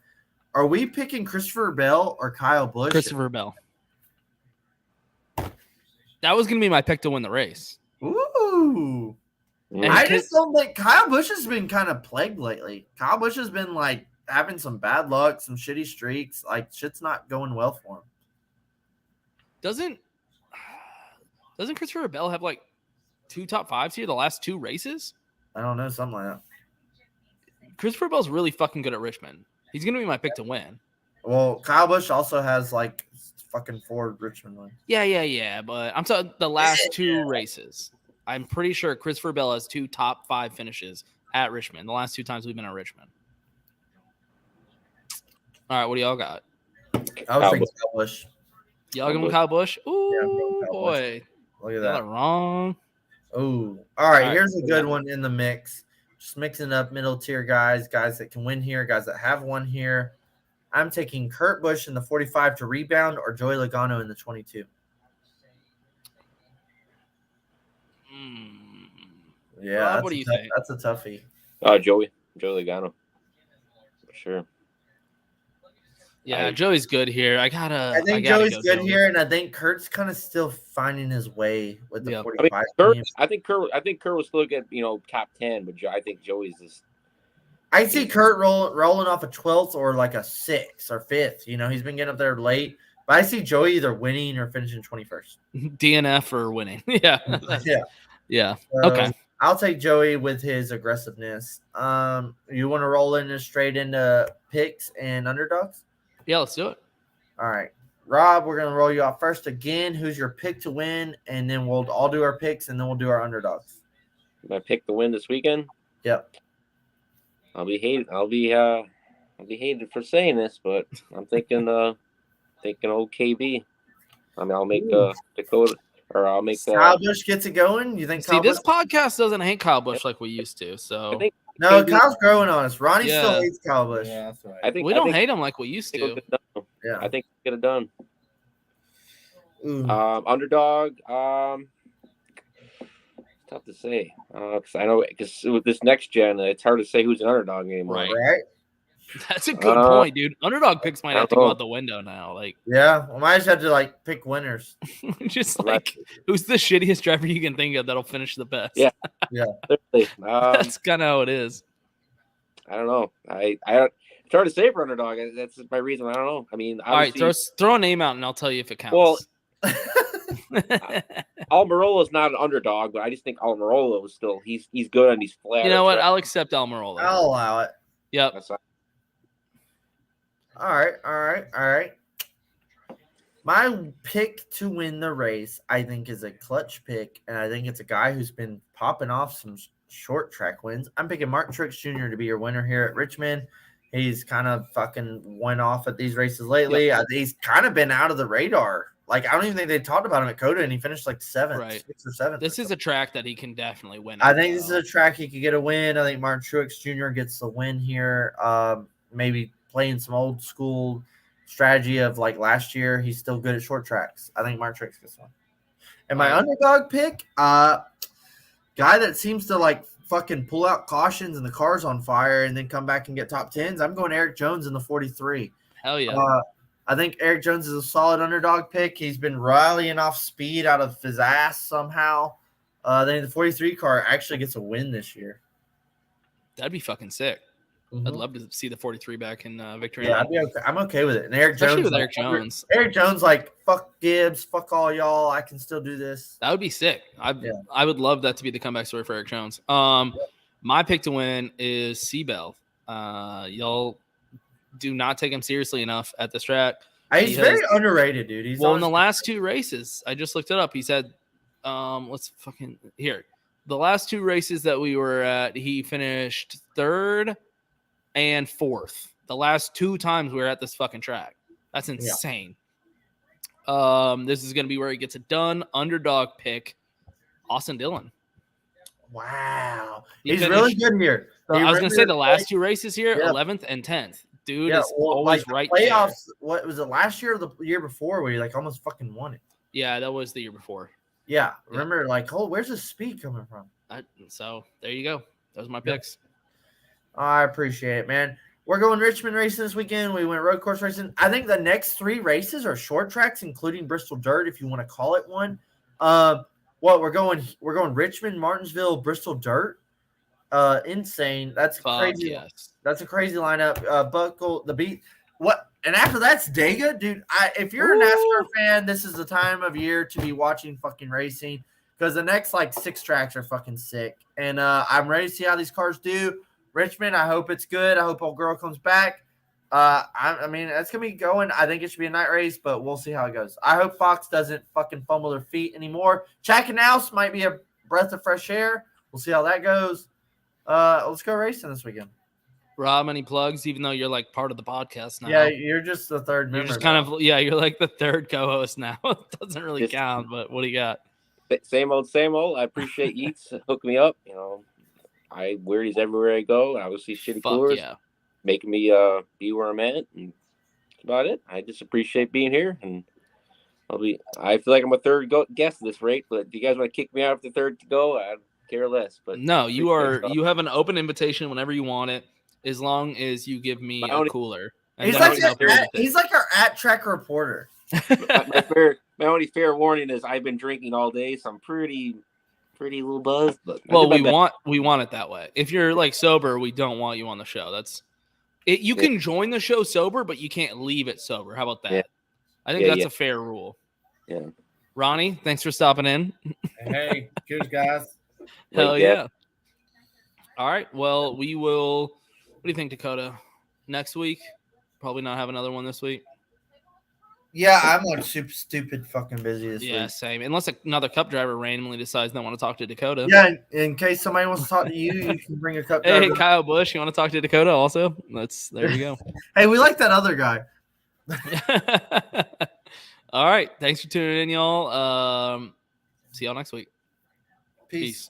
Speaker 1: Are we picking Christopher Bell or Kyle Busch?
Speaker 2: Christopher Bell. That was gonna be my pick to win the race.
Speaker 1: Ooh. I just don't think Kyle Busch has been kind of plagued lately. Kyle Busch has been like having some bad luck, some shitty streaks. Like shit's not going well for him.
Speaker 2: Doesn't Christopher Bell have like 2 top 5s here the last 2 races?
Speaker 1: I don't know, something like that.
Speaker 2: Christopher Bell's really fucking good at Richmond. He's gonna be my pick to win.
Speaker 1: Well, Kyle Busch also has like fucking 4 Richmond wins.
Speaker 2: Yeah. But I'm talking the last 2 races. I'm pretty sure Christopher Bell has 2 top 5 finishes at Richmond. The last 2 times we've been at Richmond. All right, what do y'all got?
Speaker 1: I was thinking Kyle Busch.
Speaker 2: Y'all give him Kyle Busch? Ooh, boy.
Speaker 1: Look at that.
Speaker 2: Wrong.
Speaker 1: Ooh. All right, here's a good one in the mix. Just mixing up middle tier guys that can win here, guys that have won here. I'm taking Kurt Busch in the 45 to rebound or Joey Logano in the 22. Yeah,
Speaker 2: Rob, what do you think?
Speaker 1: That's a toughie.
Speaker 3: Joey Logano, for sure.
Speaker 2: Yeah, Joey's good here. I think
Speaker 1: Joey's good here, and I think Kurt's kind of still finding his way with the 45.
Speaker 3: I think Kurt will still get top 10, but I think Joey's just.
Speaker 1: I see Kurt rolling off a 12th or like a 6th or 5th. He's been getting up there late. But I see Joey either winning or finishing 21st.
Speaker 2: DNF or winning. Yeah. Yeah.
Speaker 1: So,
Speaker 2: okay.
Speaker 1: I'll take Joey with his aggressiveness. You want to roll in straight into picks and underdogs?
Speaker 2: Yeah, let's do it.
Speaker 1: All right. Rob, we're going to roll you off first again. Who's your pick to win? And then we'll all do our picks, and then we'll do our underdogs.
Speaker 3: My pick to win this weekend?
Speaker 1: Yep.
Speaker 3: I'll be hated for saying this, but I'm thinking old KB. I mean, I'll make Dakota, or I'll make
Speaker 1: Kyle Busch gets it going. You think?
Speaker 2: This podcast doesn't hate Kyle Busch like we used to. So
Speaker 1: no, Kyle's growing on us. Ronnie still hates Kyle Busch.
Speaker 5: Yeah, that's right.
Speaker 2: We don't hate him like we used to.
Speaker 3: Yeah, I think get it done.
Speaker 1: Ooh.
Speaker 3: Underdog. Tough to say, because I know with this next gen, it's hard to say who's an underdog anymore.
Speaker 1: Right?
Speaker 2: That's a good point, dude. Underdog picks might have to go out the window now.
Speaker 1: Yeah, we might just have to pick winners.
Speaker 2: Just who's the shittiest driver you can think of that'll finish the best?
Speaker 3: Yeah.
Speaker 2: That's kind of how it is.
Speaker 3: I don't know. It's hard to say for underdog. That's my reason. I don't know. I mean,
Speaker 2: all right, throw a name out and I'll tell you if it counts.
Speaker 3: Well. Almirola is not an underdog, but I just think Almirola was still he's good and he's flat.
Speaker 2: You know what? I'll accept Almirola.
Speaker 1: I'll allow it.
Speaker 2: Yep.
Speaker 1: All right. My pick to win the race, I think, is a clutch pick, and I think it's a guy who's been popping off some short track wins. I'm picking Martin Truex Jr. to be your winner here at Richmond. He's kind of fucking went off at these races lately. He's kind of been out of the radar Like, I don't even think they talked about him at COTA, and he finished like 7th,
Speaker 2: Right.
Speaker 1: 6th or 7th.
Speaker 2: This is a track that he can definitely win.
Speaker 1: I think this is a track he could get a win. I think Martin Truex Jr. gets the win here. Maybe playing some old school strategy of like last year. He's still good at short tracks. I think Martin Truex gets one. And my underdog pick, guy that seems to like fucking pull out cautions and the car's on fire and then come back and get top 10s. I'm going Eric Jones in the 43.
Speaker 2: Hell yeah.
Speaker 1: I think Eric Jones is a solid underdog pick. He's been rallying off speed out of his ass somehow. Then the 43 car actually gets a win this year.
Speaker 2: That'd be fucking sick. I'd love to see the 43 back in victory.
Speaker 1: Yeah, I'd be okay. I'm okay with it. And Eric
Speaker 2: Especially
Speaker 1: Jones,
Speaker 2: with Eric Jones.
Speaker 1: Eric Jones, like, fuck Gibbs, fuck all y'all. I can still do this.
Speaker 2: That would be sick. I would love that to be the comeback story for Eric Jones. My pick to win is Seabell. Y'all do not take him seriously enough at this track.
Speaker 1: He's very underrated, dude. He's
Speaker 2: in the last 2 races, I just looked it up. He said, let's fucking here. The last 2 races that we were at, he finished 3rd and 4th. The last 2 times we were at this fucking track. That's insane. This is going to be where he gets it done. Underdog pick, Austin Dillon.
Speaker 1: Wow. He's really good here.
Speaker 2: I was going to say the last 2 races here, 11th and 10th. Dude is always
Speaker 1: like
Speaker 2: right
Speaker 1: playoffs,
Speaker 2: there.
Speaker 1: What was it, last year or the year before where he like almost fucking won it?
Speaker 2: Yeah, that was the year before.
Speaker 1: Yeah. Remember, like, where's his speed coming from?
Speaker 2: So there you go. Those are my picks.
Speaker 1: I appreciate it, man. We're going Richmond racing this weekend. We went road course racing. I think the next 3 races are short tracks, including Bristol Dirt, if you want to call it one. We're going Richmond, Martinsville, Bristol Dirt. Insane. That's crazy.
Speaker 2: Yes.
Speaker 1: That's a crazy lineup. Buckle the beat. What? And after that's Dega, dude. If you're a NASCAR fan, this is the time of year to be watching fucking racing because the next like 6 tracks are fucking sick. And I'm ready to see how these cars do. Richmond, I hope it's good. I hope old girl comes back. I mean, that's gonna be going. I think it should be a night race, but we'll see how it goes. I hope Fox doesn't fucking fumble their feet anymore. Chackenhouse might be a breath of fresh air. We'll see how that goes. Let's go racing this weekend.
Speaker 2: Rob, any plugs? Even though you're like part of the podcast now.
Speaker 1: Yeah, you're just the third member.
Speaker 2: You're just kind of you're like the third co-host now. It doesn't really count, but what do you got?
Speaker 3: Same old, same old. I appreciate Yeats hooking me up. You know, I wear these everywhere I go, and obviously shitty coolers, making me be where I'm at, and that's about it. I just appreciate being here, and I feel like I'm a third guest at this rate, but if you guys want to kick me out after third to go, I care less. But
Speaker 2: no, you have an open invitation whenever you want it, as long as you give me a cooler.
Speaker 1: He's like our at-track reporter.
Speaker 3: My only fair warning is I've been drinking all day, so I'm pretty little buzzed. But
Speaker 2: we want it that way. If you're like sober, we don't want you on the show. That's it. You can join the show sober, but you can't leave it sober. How about that? Yeah. I think that's a fair rule.
Speaker 3: Yeah.
Speaker 2: Ronnie, thanks for stopping in.
Speaker 5: Hey, cheers, guys.
Speaker 2: Hell yeah. All right. Well, we will. What do you think, Dakota? Next week? Probably not have another one this week.
Speaker 1: Yeah, I'm like super stupid fucking busy this week.
Speaker 2: Yeah, same. Unless another cup driver randomly decides they want to talk to Dakota.
Speaker 1: Yeah, in case somebody wants to talk to you, you can bring a cup driver.
Speaker 2: Hey, Kyle Busch, you want to talk to Dakota also? There you go.
Speaker 1: Hey, we like that other guy.
Speaker 2: All right. Thanks for tuning in, y'all. See y'all next week.
Speaker 1: Peace.